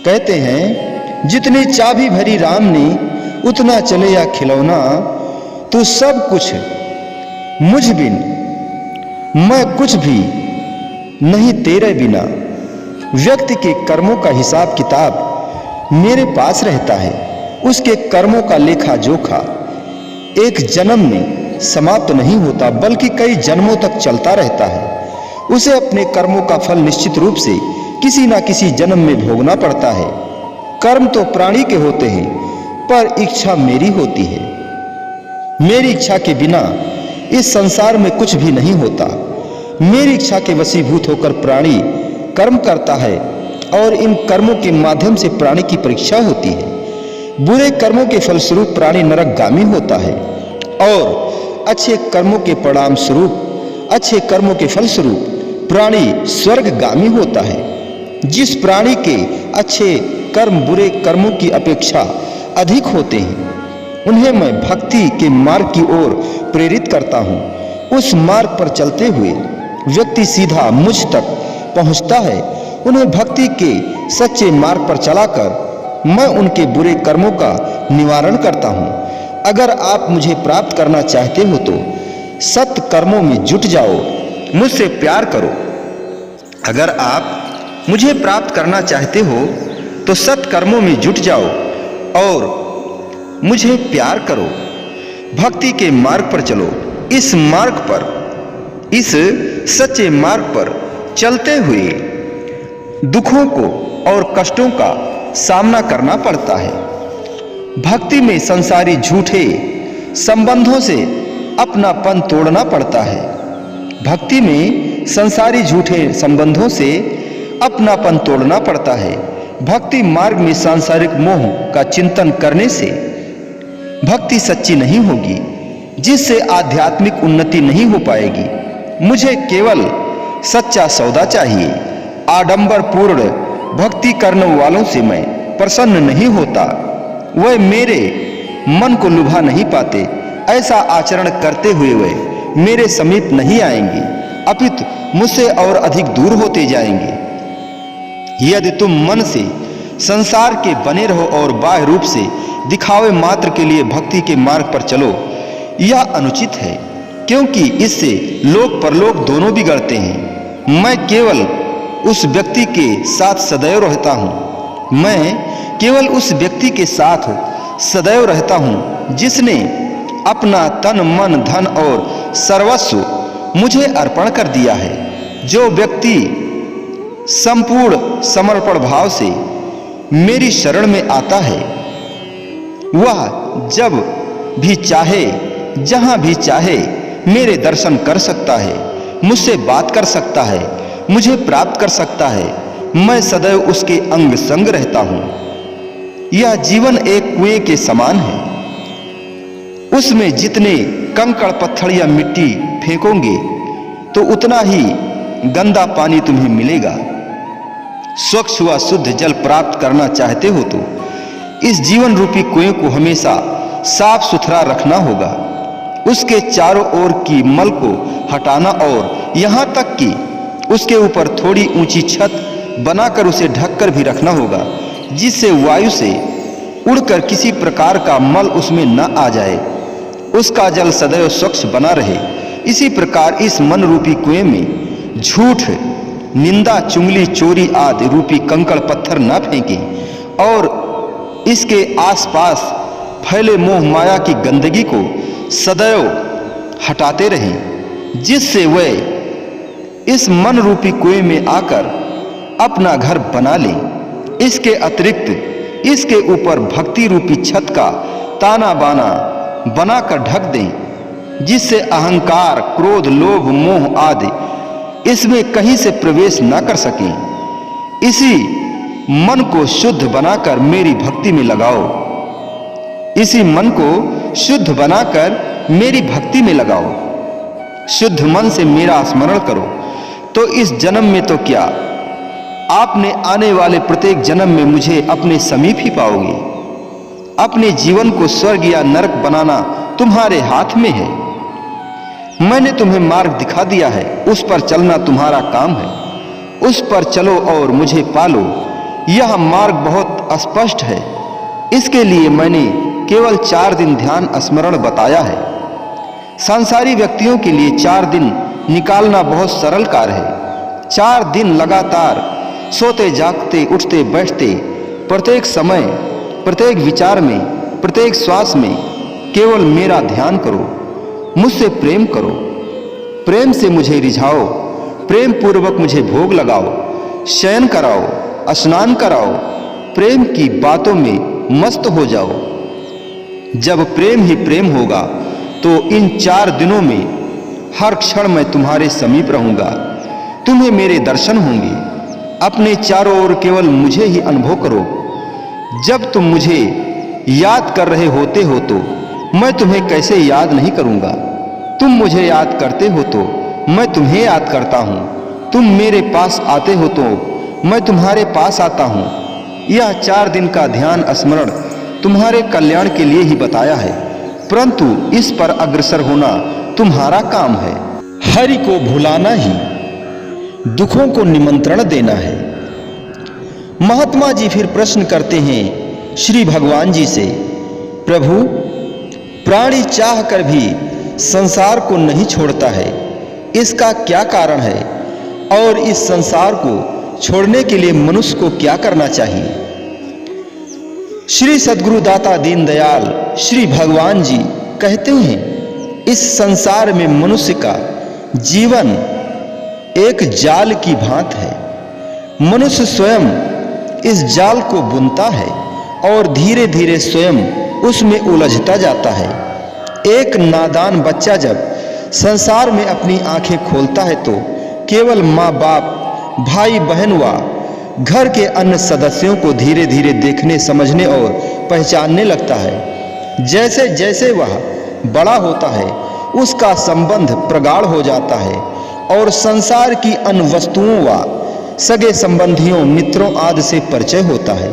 कहते हैं, जितनी चाबी भरी राम ने उतना चले यह खिलौना। तू सब कुछ मुझ बिन, मैं कुछ भी नहीं तेरे बिना। व्यक्ति के कर्मों का हिसाब किताब मेरे पास रहता है। उसके कर्मों का लेखा जोखा एक जन्म में समाप्त नहीं होता, बल्कि कई जन्मों तक चलता रहता है। उसे अपने कर्मों का फल निश्चित रूप से किसी ना किसी जन्म में भोगना पड़ता है। कर्म तो प्राणी के होते हैं, पर इच्छा मेरी होती है। मेरी इच्छा के बिना इस संसार में कुछ भी नहीं होता। मेरी इच्छा के वशीभूत होकर प्राणी कर्म करता है और इन कर्मों के माध्यम से प्राणी की परीक्षा होती है। बुरे कर्मों के फलस्वरूप प्राणी नरकगामी होता है और अच्छे कर्मों के परिणाम स्वरूप, अच्छे कर्मों के फलस्वरूप प्राणी स्वर्गगामी होता है। जिस प्राणी के अच्छे कर्म बुरे कर्मों की अपेक्षा अधिक होते हैं, उन्हें मैं भक्ति के मार्ग की ओर प्रेरित करता हूँ। उस मार्ग पर चलते हुए व्यक्ति सीधा मुझ तक पहुँचता है। उन्हें भक्ति के सच्चे मार्ग पर चलाकर मैं उनके बुरे कर्मों का निवारण करता हूँ। अगर आप मुझे प्राप्त करना चाहते हो तो सत्य कर्मों में जुट जाओ, मुझसे प्यार करो। अगर आप मुझे प्राप्त करना चाहते हो तो सत्य कर्मों में जुट जाओ और मुझे प्यार करो। भक्ति के मार्ग पर चलो। इस मार्ग पर, इस सच्चे मार्ग पर चलते हुए दुखों को और कष्टों का सामना करना पड़ता है। भक्ति में संसारी झूठे संबंधों से अपनापन तोड़ना पड़ता है। भक्ति में संसारी झूठे संबंधों से अपनापन तोड़ना पड़ता है। भक्ति मार्ग में सांसारिक मोह का चिंतन करने से भक्ति सच्ची नहीं होगी, जिससे आध्यात्मिक उन्नति नहीं हो पाएगी। मुझे केवल सच्चा सौदा चाहिए। आडंबर पूर्ण भक्ति करने वालों से मैं प्रसन्न नहीं होता। वह मेरे मन को लुभा नहीं पाते। ऐसा आचरण करते हुए वे मेरे समीप नहीं आएंगे, अपितु मुझसे और अधिक दूर होते जाएंगे। यदि तुम मन से संसार के बने रहो और बाह्य रूप से दिखावे मात्र के लिए भक्ति के मार्ग पर चलो, यह अनुचित है, क्योंकि इससे लोक परलोक दोनों बिगड़ते हैं। मैं केवल उस व्यक्ति के साथ सदैव रहता हूँ। मैं केवल उस व्यक्ति के साथ सदैव रहता हूँ जिसने अपना तन मन धन और सर्वस्व मुझे अर्पण कर दिया है। जो व्यक्ति संपूर्ण समर्पण भाव से मेरी शरण में आता है, वह जब भी चाहे, जहां भी चाहे मेरे दर्शन कर सकता है, मुझसे बात कर सकता है, मुझे प्राप्त कर सकता है। मैं सदैव उसके अंग संग रहता हूं। यह जीवन एक कुएं के समान है। उसमें जितने कंकड़ पत्थर या मिट्टी फेंकोगे तो उतना ही गंदा पानी तुम्हें मिलेगा। स्वच्छ व शुद्ध जल प्राप्त करना चाहते हो तो इस जीवन रूपी कुएं को हमेशा साफ सुथरा रखना होगा। उसके चारों ओर की मल को हटाना और यहाँ तक कि उसके ऊपर थोड़ी ऊंची छत बनाकर उसे ढककर भी रखना होगा, जिससे वायु से उड़कर किसी प्रकार का मल उसमें न आ जाए। उसका जल सदैव स्वच्छ बना रहे। इसी प्रकार इस मन रूपी कुएं में झूठ, निंदा, चुगली, चोरी आदि रूपी कंकड़ पत्थर न फेंकें और इसके आसपास फैले मोह माया की गंदगी को सदैव हटाते रहें, जिससे वे इस मन रूपी कुएं में आकर अपना घर बना लें। इसके अतिरिक्त इसके ऊपर भक्ति रूपी छत का ताना बाना बनाकर ढक दें, जिससे अहंकार, क्रोध, लोभ, मोह आदि इसमें कहीं से प्रवेश न कर सकें। इसी मन को शुद्ध बनाकर मेरी भक्ति में लगाओ। इसी मन को शुद्ध बनाकर मेरी भक्ति में लगाओ। शुद्ध मन से मेरा स्मरण करो तो इस जन्म में तो क्या, आपने आने वाले प्रत्येक जन्म में मुझे अपने समीप ही पाओगे। अपने जीवन को स्वर्ग या नरक बनाना तुम्हारे हाथ में है। मैंने तुम्हें मार्ग दिखा दिया है, उस पर चलना तुम्हारा काम है। उस पर चलो और मुझे पालो। यह मार्ग बहुत स्पष्ट है। इसके लिए मैंने केवल 4 दिन ध्यान स्मरण बताया है। सांसारिक व्यक्तियों के लिए 4 दिन निकालना बहुत सरल कार्य है। 4 दिन लगातार सोते जागते उठते बैठते प्रत्येक समय, प्रत्येक विचार में, प्रत्येक श्वास में केवल मेरा ध्यान करो। मुझसे प्रेम करो, प्रेम से मुझे रिझाओ, प्रेम पूर्वक मुझे भोग लगाओ, शयन कराओ, स्नान कराओ, प्रेम की बातों में मस्त हो जाओ। जब प्रेम ही प्रेम होगा तो इन 4 दिनों में हर क्षण मैं तुम्हारे समीप रहूंगा। तुम्हें मेरे दर्शन होंगे। अपने चारों ओर केवल मुझे ही अनुभव करो। जब तुम मुझे याद कर रहे होते हो तो मैं तुम्हें कैसे याद नहीं करूंगा। तुम मुझे याद करते हो तो मैं तुम्हें याद करता हूं। तुम मेरे पास आते हो तो मैं तुम्हारे पास आता हूं। यह 4 दिन का ध्यान स्मरण तुम्हारे कल्याण के लिए ही बताया है, परंतु इस पर अग्रसर होना तुम्हारा काम है। हरि को भुलाना ही दुखों को निमंत्रण देना है। महात्मा जी फिर प्रश्न करते हैं श्री भगवान जी से, प्रभु, प्राणी चाह कर भी संसार को नहीं छोड़ता है, इसका क्या कारण है और इस संसार को छोड़ने के लिए मनुष्य को क्या करना चाहिए। श्री सद्गुरु दाता दीनदयाल श्री भगवान जी कहते हैं, इस संसार में मनुष्य का जीवन एक जाल की भांति है। मनुष्य स्वयं इस जाल को बुनता है और धीरे धीरे स्वयं उसमें उलझता जाता है। एक नादान बच्चा जब संसार में अपनी आंखें खोलता है तो केवल माँ बाप, भाई बहन व घर के अन्य सदस्यों को धीरे धीरे देखने, समझने और पहचानने लगता है। जैसे जैसे वह बड़ा होता है उसका संबंध प्रगाढ़ हो जाता है और संसार की अन्य वस्तुओं व सगे संबंधियों, मित्रों आदि से परिचय होता है।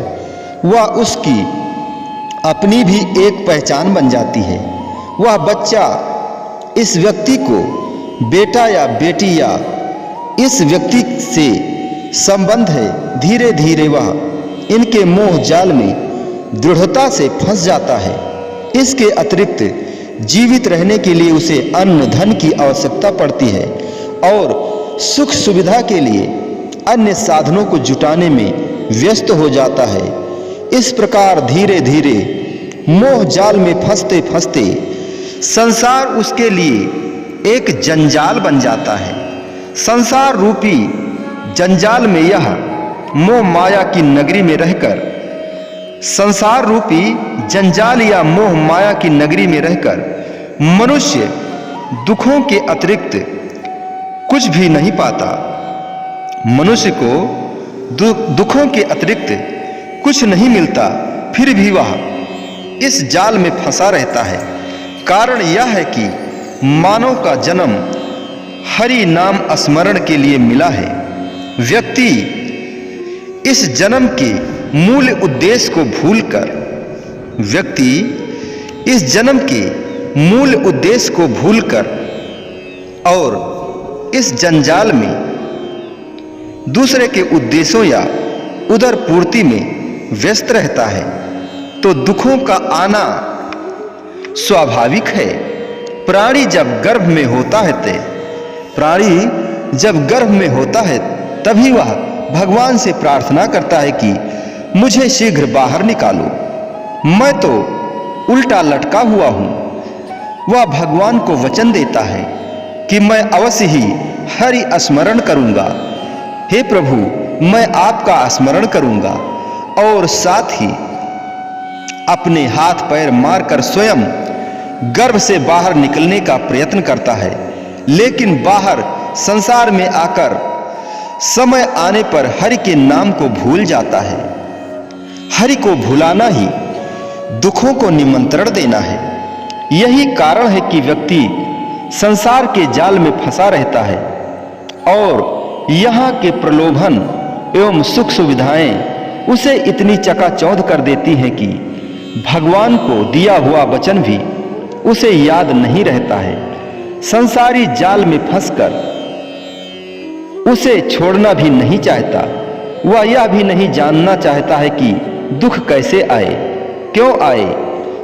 वह उसकी अपनी भी एक पहचान बन जाती है। वह बच्चा इस व्यक्ति को बेटा या बेटी या इस व्यक्ति से संबंध है। धीरे धीरे वह इनके मोह जाल में दृढ़ता से फंस जाता है। इसके अतिरिक्त जीवित रहने के लिए उसे अन्न धन की आवश्यकता पड़ती है और सुख सुविधा के लिए अन्य साधनों को जुटाने में व्यस्त हो जाता है। इस प्रकार धीरे धीरे मोह जाल में फंसते फंसते संसार उसके लिए एक जंजाल बन जाता है। संसार रूपी जंजाल में यह मोह माया की नगरी में रहकर, संसार रूपी जंजाल या मोह माया की नगरी में रहकर मनुष्य दुखों के अतिरिक्त कुछ भी नहीं पाता। मनुष्य को दुखों के अतिरिक्त कुछ नहीं मिलता, फिर भी वह इस जाल में फंसा रहता है। कारण यह है कि मानव का जन्म हरि नाम स्मरण के लिए मिला है। व्यक्ति इस जन्म के मूल उद्देश्य को भूलकर और इस जंजाल में दूसरे के उद्देश्यों या उदर पूर्ति में व्यस्त रहता है तो दुखों का आना स्वाभाविक है। प्राणी जब गर्भ में होता है तभी वह भगवान से प्रार्थना करता है कि मुझे शीघ्र बाहर निकालो, मैं तो उल्टा लटका हुआ हूं। वह भगवान को वचन देता है कि मैं अवश्य ही हरि स्मरण करूंगा। हे प्रभु, मैं आपका स्मरण करूंगा। और साथ ही अपने हाथ पैर मारकर स्वयं गर्भ से बाहर निकलने का प्रयत्न करता है, लेकिन बाहर संसार में आकर समय आने पर हरि के नाम को भूल जाता है। हरि को भुलाना ही दुखों को निमंत्रण देना है। यही कारण है कि व्यक्ति संसार के जाल में फंसा रहता है और यहाँ के प्रलोभन एवं सुख सुविधाएं उसे इतनी चकाचौंध कर देती हैं कि भगवान को दिया हुआ वचन भी उसे याद नहीं रहता है। संसारी जाल में फंसकर उसे छोड़ना भी नहीं चाहता। वह यह भी नहीं जानना चाहता है कि दुख कैसे आए, क्यों आए।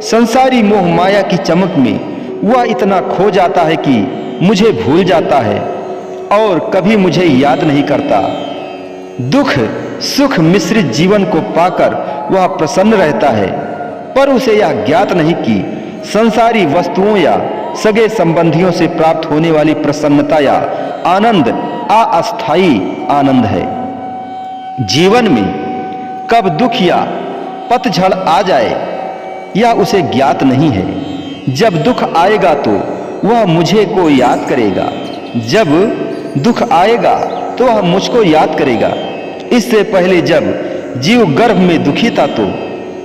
संसारी मोह माया की चमक में वह इतना खो जाता है कि मुझे भूल जाता है और कभी मुझे याद नहीं करता। दुख सुख मिश्रित जीवन को पाकर वह प्रसन्न रहता है, पर उसे यह ज्ञात नहीं कि संसारी वस्तुओं या सगे संबंधियों से प्राप्त होने वाली प्रसन्नता या आनंद अस्थायी आनंद है। जीवन में कब दुख या पतझड़ आ जाए यह उसे ज्ञात नहीं है। जब दुख आएगा तो वह मुझे को याद करेगा, जब दुख आएगा तो वह मुझको याद करेगा। इससे पहले जब जीव गर्भ में दुखी था तो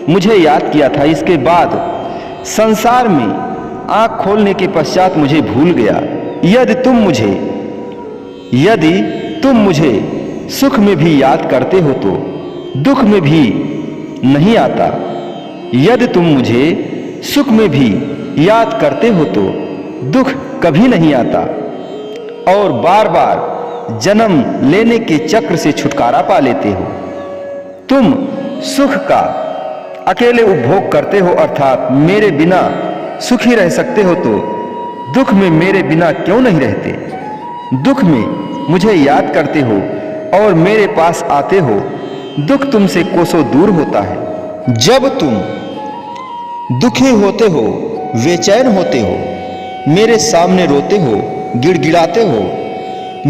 मुझे याद किया था, इसके बाद संसार में आंख खोलने के पश्चात मुझे भूल गया। यदि तुम मुझे सुख में भी याद करते हो तो दुख में भी नहीं आता। यदि तुम मुझे सुख में भी याद करते हो तो दुख कभी नहीं आता और बार बार जन्म लेने के चक्र से छुटकारा पा लेते हो। तुम सुख का अकेले उपभोग करते हो, अर्थात मेरे बिना सुखी रह सकते हो, तो दुख में मेरे बिना क्यों नहीं रहते। दुख में मुझे याद करते हो और मेरे पास आते हो। दुख तुमसे कोसों दूर होता है। जब तुम दुखी होते हो, बेचैन होते हो, मेरे सामने रोते हो, गिड़गिड़ाते हो,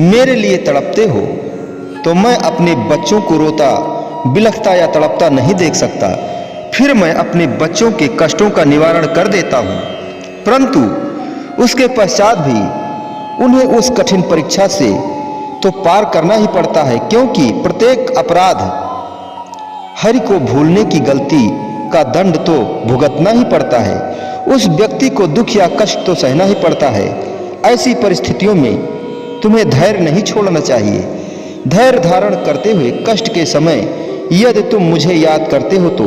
मेरे लिए तड़पते हो, तो मैं अपने बच्चों को रोता बिलखता या तड़पता नहीं देख सकता। फिर मैं अपने बच्चों के कष्टों का निवारण कर देता हूँ, परंतु उसके पश्चात भी उन्हें उस कठिन परीक्षा से तो पार करना ही पड़ता है, क्योंकि प्रत्येक अपराध हरि को भूलने की गलती का दंड तो भुगतना ही पड़ता है। उस व्यक्ति को दुख या कष्ट तो सहना ही पड़ता है। ऐसी परिस्थितियों में तुम्हें धैर्य नहीं छोड़ना चाहिए। धैर्य धारण करते हुए कष्ट के समय यदि तुम मुझे याद करते हो तो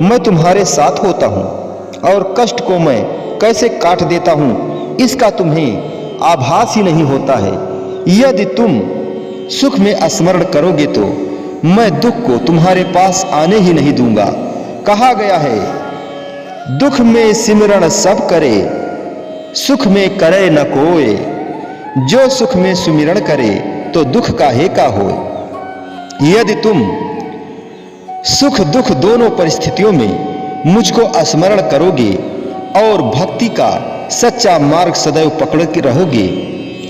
मैं तुम्हारे साथ होता हूँ और कष्ट को मैं कैसे काट देता हूँ इसका तुम्हें आभास ही नहीं होता है। यदि तुम सुख में स्मरण करोगे तो मैं दुख को तुम्हारे पास आने ही नहीं दूंगा। कहा गया है, दुख में सिमरण सब करे, सुख में करे न कोय। जो सुख में सुमिरण करे तो दुख काहे का होय। यदि तुम सुख दुख दोनों परिस्थितियों में मुझको स्मरण करोगे और भक्ति का सच्चा मार्ग सदैव पकड़ के रहोगे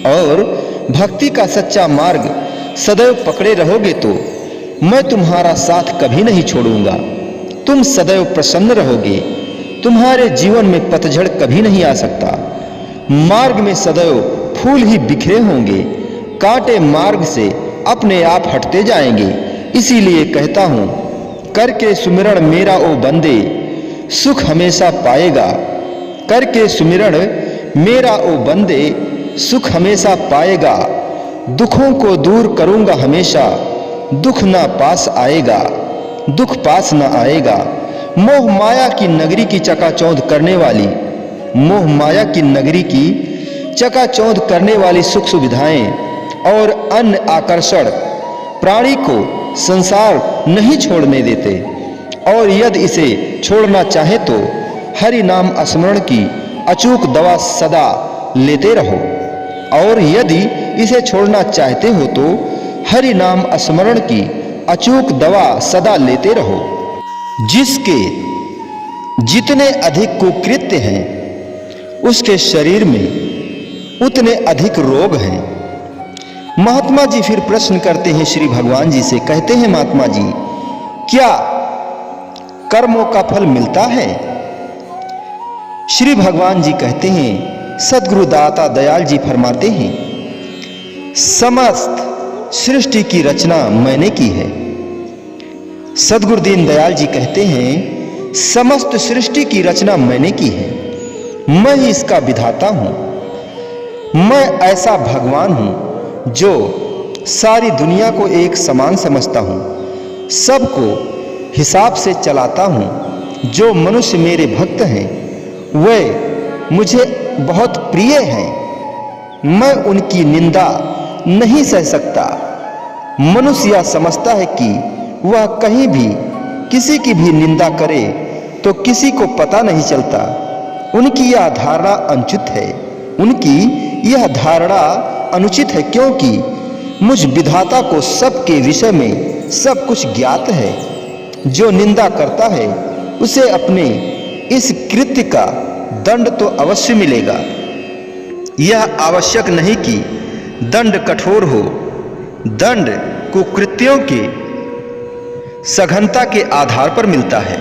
और भक्ति का सच्चा मार्ग सदैव पकड़े रहोगे तो मैं तुम्हारा साथ कभी नहीं छोड़ूंगा। तुम सदैव प्रसन्न रहोगे। तुम्हारे जीवन में पतझड़ कभी नहीं आ सकता। मार्ग में सदैव फूल ही बिखरे होंगे। कांटे मार्ग से अपने आप हटते जाएंगे। इसीलिए कहता हूं, करके सुमिरण मेरा ओ बंदे, सुख हमेशा पाएगा। करके सुमिरण मेरा ओ बंदे, सुख हमेशा पाएगा। दुखों को दूर करूंगा हमेशा, दुख ना पास आएगा, दुख पास ना आएगा। मोह माया की नगरी की चकाचौंध करने वाली, मोह माया की नगरी की चकाचौंध करने वाली सुख सुविधाएं और अन्य आकर्षण प्राणी को संसार नहीं छोड़ने देते, और यदि इसे छोड़ना चाहे तो हरि नाम स्मरण की अचूक दवा सदा लेते रहो। और यदि इसे छोड़ना चाहते हो तो हरि नाम स्मरण की अचूक दवा सदा लेते रहो। जिसके जितने अधिक कुकृत्य हैं उसके शरीर में उतने अधिक रोग हैं। महात्मा जी फिर प्रश्न करते हैं श्री भगवान जी से, कहते हैं, महात्मा जी, क्या कर्मों का फल मिलता है? श्री भगवान जी कहते हैं, सद्गुरु दाता दयाल जी फरमाते हैं, समस्त सृष्टि की रचना मैंने की है। सद्गुरु दीन दयाल जी कहते हैं, समस्त सृष्टि की रचना मैंने की है। मैं ही इसका विधाता हूं। मैं ऐसा भगवान हूं जो सारी दुनिया को एक समान समझता हूं, सबको हिसाब से चलाता हूं। जो मनुष्य मेरे भक्त हैं वे मुझे बहुत प्रिय हैं। मैं उनकी निंदा नहीं सह सकता। मनुष्य यह समझता है कि वह कहीं भी किसी की भी निंदा करे तो किसी को पता नहीं चलता। उनकी यह धारणा अनुचित है। उनकी यह धारणा अनुचित है क्योंकि मुझ विधाता को सबके विषय में सब कुछ ज्ञात है। जो निंदा करता है उसे अपने इस कृत्य का दंड तो अवश्य मिलेगा। यह आवश्यक नहीं कि दंड कठोर हो। दंड कुकृत्यों के सघनता के आधार पर मिलता है।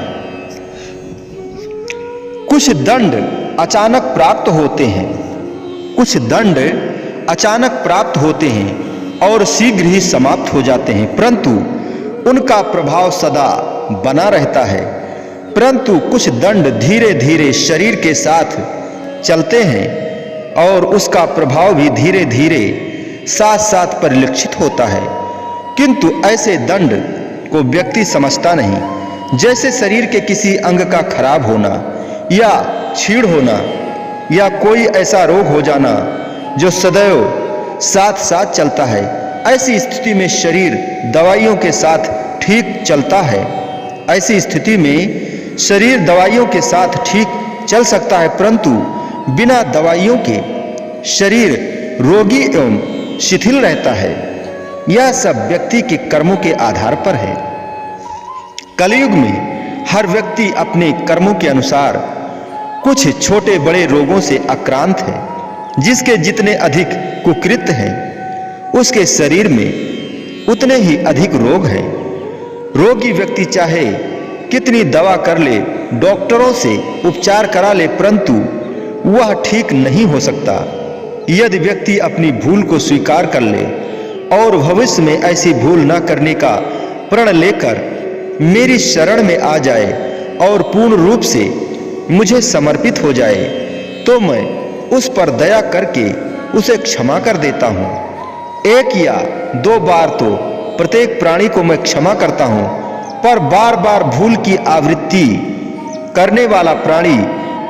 कुछ दंड अचानक प्राप्त होते हैं, कुछ दंड अचानक प्राप्त होते हैं और शीघ्र ही समाप्त हो जाते हैं, परंतु उनका प्रभाव सदा बना रहता है। परंतु कुछ दंड धीरे धीरे शरीर के साथ चलते हैं और उसका प्रभाव भी धीरे धीरे साथ साथ परिलक्षित होता है। किंतु ऐसे दंड को व्यक्ति समझता नहीं। जैसे शरीर के किसी अंग का खराब होना या छीड़ होना या कोई ऐसा रोग हो जाना जो सदैव साथ साथ चलता है, ऐसी स्थिति में शरीर दवाइयों के साथ ठीक चलता है। ऐसी स्थिति में शरीर दवाइयों के साथ ठीक चल सकता है, परंतु बिना दवाइयों के शरीर रोगी एवं शिथिल रहता है। यह सब व्यक्ति के कर्मों के आधार पर है। कलयुग में हर व्यक्ति अपने कर्मों के अनुसार कुछ छोटे बड़े रोगों से आक्रांत है। जिसके जितने अधिक कुकृत्य हैं उसके शरीर में उतने ही अधिक रोग हैं। रोगी व्यक्ति चाहे कितनी दवा कर ले, डॉक्टरों से उपचार करा ले, परंतु वह ठीक नहीं हो सकता। यदि व्यक्ति अपनी भूल को स्वीकार कर ले और भविष्य में ऐसी भूल न करने का प्रण लेकर मेरी शरण में आ जाए और पूर्ण रूप से मुझे समर्पित हो जाए, तो मैं उस पर दया करके उसे क्षमा कर देता हूँ। एक या दो बार तो प्रत्येक प्राणी को मैं क्षमा करता हूँ, पर बार बार भूल की आवृत्ति करने वाला प्राणी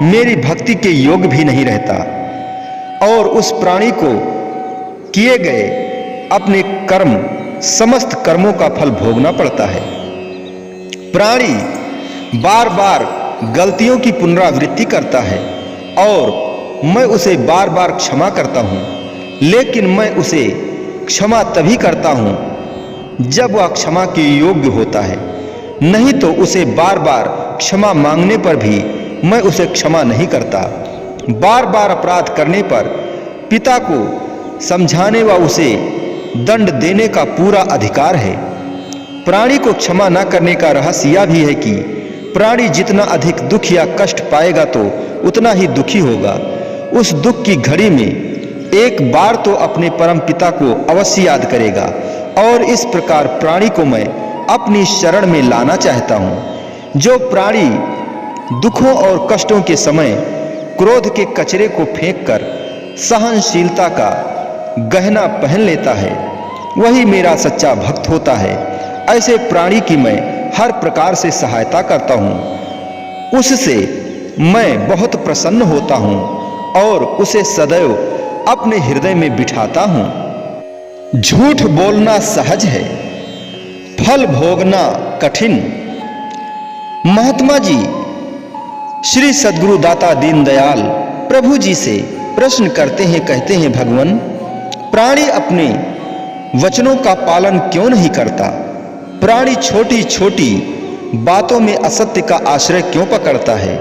मेरी भक्ति के योग्य भी नहीं रहता और उस प्राणी को किए गए अपने कर्म समस्त कर्मों का फल भोगना पड़ता है। प्राणी बार बार गलतियों की पुनरावृत्ति करता है और मैं उसे बार बार क्षमा करता हूँ, लेकिन मैं उसे क्षमा तभी करता हूँ जब वह क्षमा के योग्य होता है। नहीं तो उसे बार बार क्षमा मांगने पर भी मैं उसे क्षमा नहीं करता। बार बार अपराध करने पर पिता को समझाने व उसे दंड देने का पूरा अधिकार है। प्राणी को क्षमा न करने का रहस्य यह भी है कि प्राणी जितना अधिक दुख या कष्ट पाएगा तो उतना ही दुखी होगा। उस दुख की घड़ी में एक बार तो अपने परम पिता को अवश्य याद करेगा और इस प्रकार प्राणी को मैं अपनी शरण में लाना चाहता हूँ। जो प्राणी दुखों और कष्टों के समय क्रोध के कचरे को फेंककर सहनशीलता का गहना पहन लेता है, वही मेरा सच्चा भक्त होता है। ऐसे प्राणी की मैं हर प्रकार से सहायता करता हूँ। उससे मैं बहुत प्रसन्न होता हूँ और उसे सदैव अपने हृदय में बिठाता हूँ। झूठ बोलना सहज है, फल भोगना कठिन। महात्मा जी श्री सद्गुरु दाता दीनदयाल प्रभु जी से प्रश्न करते हैं, कहते हैं, भगवान, प्राणी अपने वचनों का पालन क्यों नहीं करता? प्राणी छोटी छोटी बातों में असत्य का आश्रय क्यों पकड़ता है?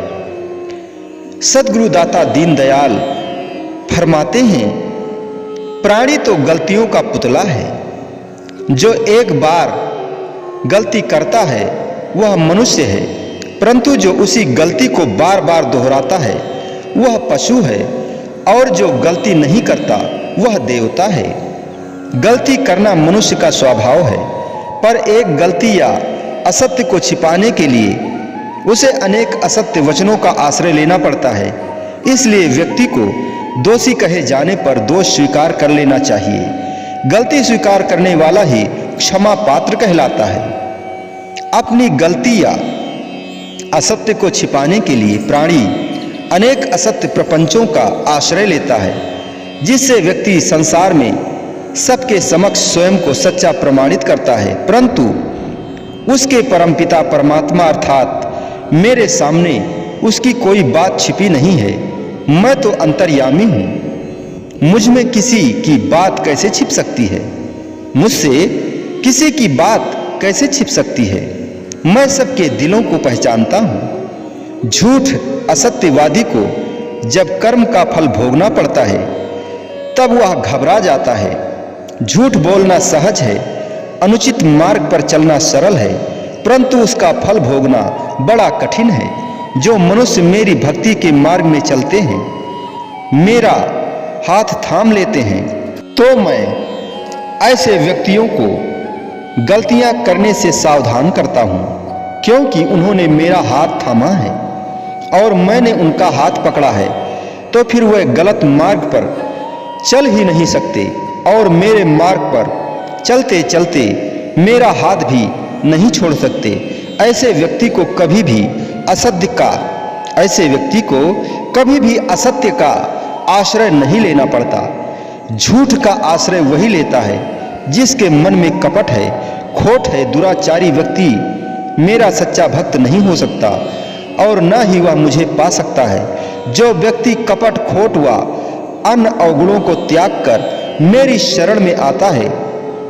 सद्गुरु दाता दीनदयाल फरमाते हैं, प्राणी तो गलतियों का पुतला है। जो एक बार गलती करता है वह मनुष्य है, परंतु जो उसी गलती को बार बार दोहराता है वह पशु है, और जो गलती नहीं करता वह देवता है। गलती करना मनुष्य का स्वभाव है, पर एक गलती या असत्य को छिपाने के लिए उसे अनेक असत्य वचनों का आश्रय लेना पड़ता है। इसलिए व्यक्ति को दोषी कहे जाने पर दोष स्वीकार कर लेना चाहिए। गलती स्वीकार करने वाला ही क्षमा पात्र कहलाता है। अपनी गलती या असत्य को छिपाने के लिए प्राणी अनेक असत्य प्रपंचों का आश्रय लेता है, जिससे व्यक्ति संसार में सबके समक्ष स्वयं को सच्चा प्रमाणित करता है, परंतु उसके परमपिता परमात्मा अर्थात मेरे सामने उसकी कोई बात छिपी नहीं है। मैं तो अंतर्यामी हूं, मुझ में किसी की बात कैसे छिप सकती है? मुझसे किसी की बात कैसे छिप सकती है? मैं सबके दिलों को पहचानता हूं। झूठ असत्यवादी को जब कर्म का फल भोगना पड़ता है तब वह घबरा जाता है। झूठ बोलना सहज है, अनुचित मार्ग पर चलना सरल है, परंतु उसका फल भोगना बड़ा कठिन है। जो मनुष्य मेरी भक्ति के मार्ग में चलते हैं, मेरा हाथ थाम लेते हैं, तो मैं ऐसे व्यक्तियों को गलतियां करने से सावधान करता हूं, क्योंकि उन्होंने मेरा हाथ थामा है और मैंने उनका हाथ पकड़ा है। तो फिर वह गलत मार्ग पर चल ही नहीं सकते और मेरे मार्ग पर चलते चलते मेरा हाथ भी नहीं छोड़ सकते। ऐसे व्यक्ति को कभी भी असत्य का आश्रय नहीं लेना पड़ता। झूठ का आश्रय वही लेता है जिसके मन में कपट है, खोट है। दुराचारी व्यक्ति मेरा सच्चा भक्त नहीं हो सकता और न ही वह मुझे पा सकता है। जो व्यक्ति कपट, खोट व अन्य अवगुणों को त्याग कर मेरी शरण में आता है,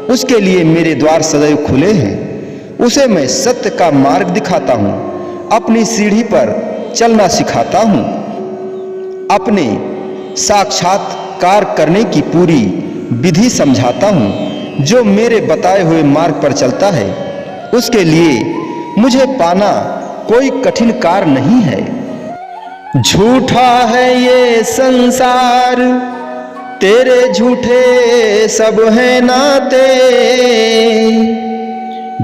उसके लिए मेरे द्वार सदैव खुले हैं। उसे मैं सत्य का मार्ग दिखाता हूँ, अपनी सीढ़ी पर चलना सिखाता हूँ, अपने साक्षात्कार करने की पूरी विधि समझाता हूँ। जो मेरे बताए हुए मार्ग पर चलता है, उसके लिए मुझे पाना कोई कठिन कार्य नहीं है। झूठा है ये संसार, तेरे झूठे सब हैं नाते।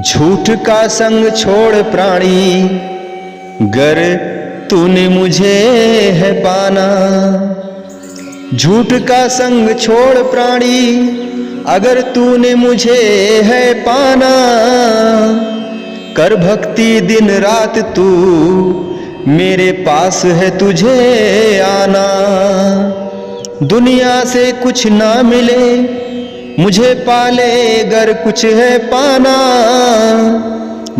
झूठ का संग छोड़ प्राणी, गर तूने मुझे है पाना। झूठ का संग छोड़ प्राणी, अगर तूने मुझे है पाना। कर भक्ति दिन रात तू, मेरे पास है तुझे आना। दुनिया से कुछ ना मिले, मुझे पाले गर कुछ है पाना।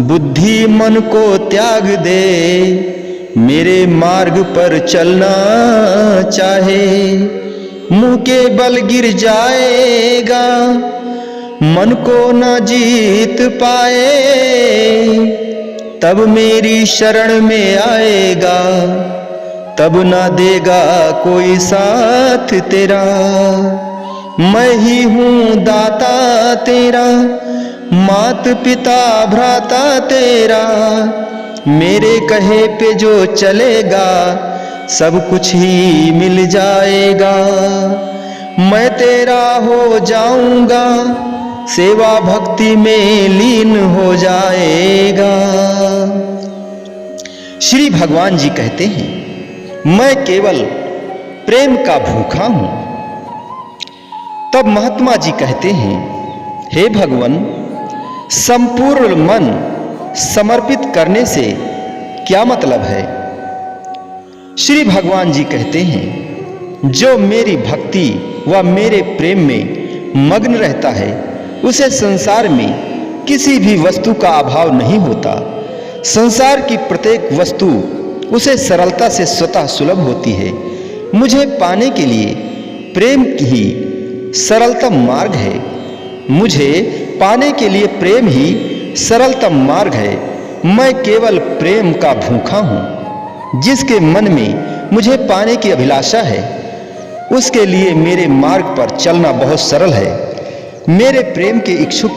बुद्धि मन को त्याग दे, मेरे मार्ग पर चलना चाहे। मुंह के बल गिर जाएगा, मन को न जीत पाए। तब मेरी शरण में आएगा, तब ना देगा कोई साथ तेरा। मैं ही हूँ दाता तेरा, मात पिता भ्राता तेरा। मेरे कहे पे जो चलेगा, सब कुछ ही मिल जाएगा। मैं तेरा हो जाऊंगा, सेवा भक्ति में लीन हो जाएगा। श्री भगवान जी कहते हैं, मैं केवल प्रेम का भूखा हूं। तब महात्मा जी कहते हैं, हे भगवान, संपूर्ण मन समर्पित करने से क्या मतलब है? श्री भगवान जी कहते हैं, जो मेरी भक्ति व मेरे प्रेम में मग्न रहता है, उसे संसार में किसी भी वस्तु का अभाव नहीं होता। संसार की प्रत्येक वस्तु उसे सरलता से स्वतः सुलभ होती है। मुझे पाने के लिए प्रेम ही सरलतम मार्ग है। मुझे पाने के लिए प्रेम ही सरलतम मार्ग है। मैं केवल प्रेम का भूखा हूँ। जिसके मन में मुझे पाने की अभिलाषा है, उसके लिए मेरे मार्ग पर चलना बहुत सरल है। मेरे प्रेम के इच्छुक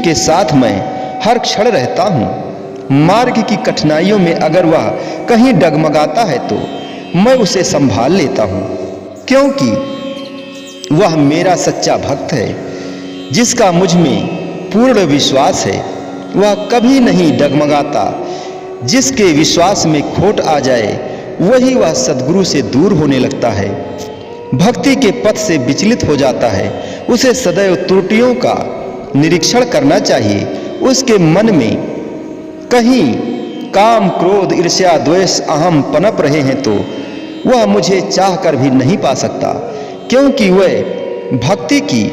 के साथ मैं हर क्षण रहता हूँ। मार्ग की कठिनाइयों में अगर वह कहीं डगमगाता है तो मैं उसे संभाल लेता हूँ, क्योंकि वह मेरा सच्चा भक्त है। जिसका मुझ में पूर्ण विश्वास है, वह कभी नहीं डगमगाता। जिसके विश्वास में खोट आ जाए वही वह सद्गुरु से दूर होने लगता है, भक्ति के पथ से विचलित हो जाता है। उसे सदैव त्रुटियों का निरीक्षण करना चाहिए। उसके मन में कहीं काम, क्रोध, ईर्ष्या, द्वेष, अहम पनप रहे हैं तो वह मुझे चाहकर भी नहीं पा सकता, क्योंकि वह भक्ति की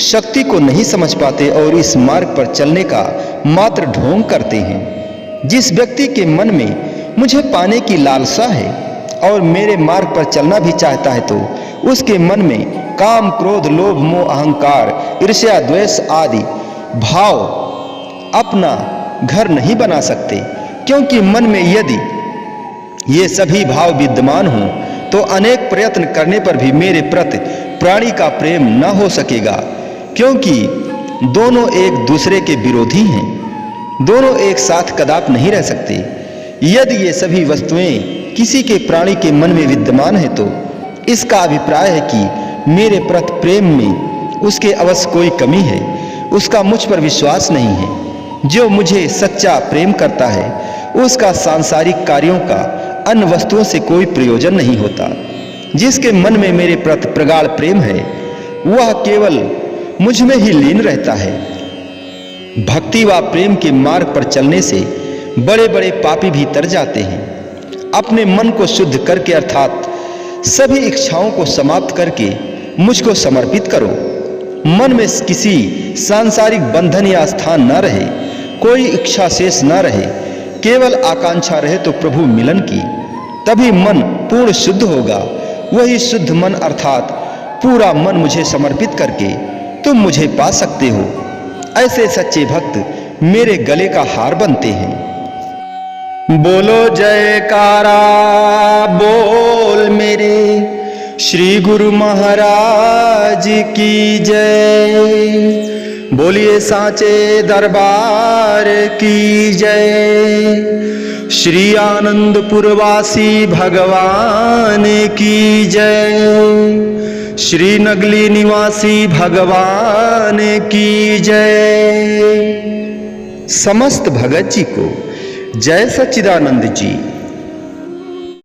शक्ति को नहीं समझ पाते और इस मार्ग पर चलने का मात्र ढोंग करते हैं। जिस व्यक्ति के मन में मुझे पाने की लालसा है और मेरे मार्ग पर चलना भी चाहता है तो उसके मन में काम, क्रोध, लोभ, मोह, अहंकार, ईर्ष्या, द्वेष आदि भाव अपना घर नहीं बना सकते, क्योंकि मन में यदि ये सभी भाव विद्यमान हों तो अनेक प्रयत्न करने पर भी मेरे प्रति प्राणी का प्रेम न हो सकेगा, क्योंकि दोनों एक दूसरे के विरोधी हैं। दोनों एक साथ कदापि नहीं रह सकते। यदि ये सभी वस्तुएं किसी के प्राणी के मन में विद्यमान है तो इसका अभिप्राय है कि मेरे प्रति प्रेम में उसके अवश्य कोई कमी है, उसका मुझ पर विश्वास नहीं है। जो मुझे सच्चा प्रेम करता है उसका सांसारिक कार्यों का अन्य वस्तुओं से कोई प्रयोजन नहीं होता। जिसके मन में मेरे प्रति प्रगाढ़ प्रेम है वह केवल मुझ में ही लीन रहता है। भक्ति व प्रेम के मार्ग पर चलने से बड़े बड़े पापी भी तर जाते हैं। अपने मन को शुद्ध करके अर्थात सभी इच्छाओं को समाप्त करके मुझको समर्पित करो। मन में किसी सांसारिक बंधन या स्थान न रहे, कोई इच्छा शेष न रहे, केवल आकांक्षा रहे तो प्रभु मिलन की, तभी मन पूर्ण शुद्ध होगा। वही शुद्ध मन अर्थात पूरा मन मुझे समर्पित करके तुम मुझे पा सकते हो। ऐसे सच्चे भक्त मेरे गले का हार बनते हैं। बोलो जयकारा बोल मेरे श्री गुरु महाराज की जय। बोलिए साचे दरबार की जय। श्री आनंदपुरवासी भगवान की जय। श्री नगली निवासी भगवान की जय। समस्त भगत जी को जय सच्चिदानंद जी।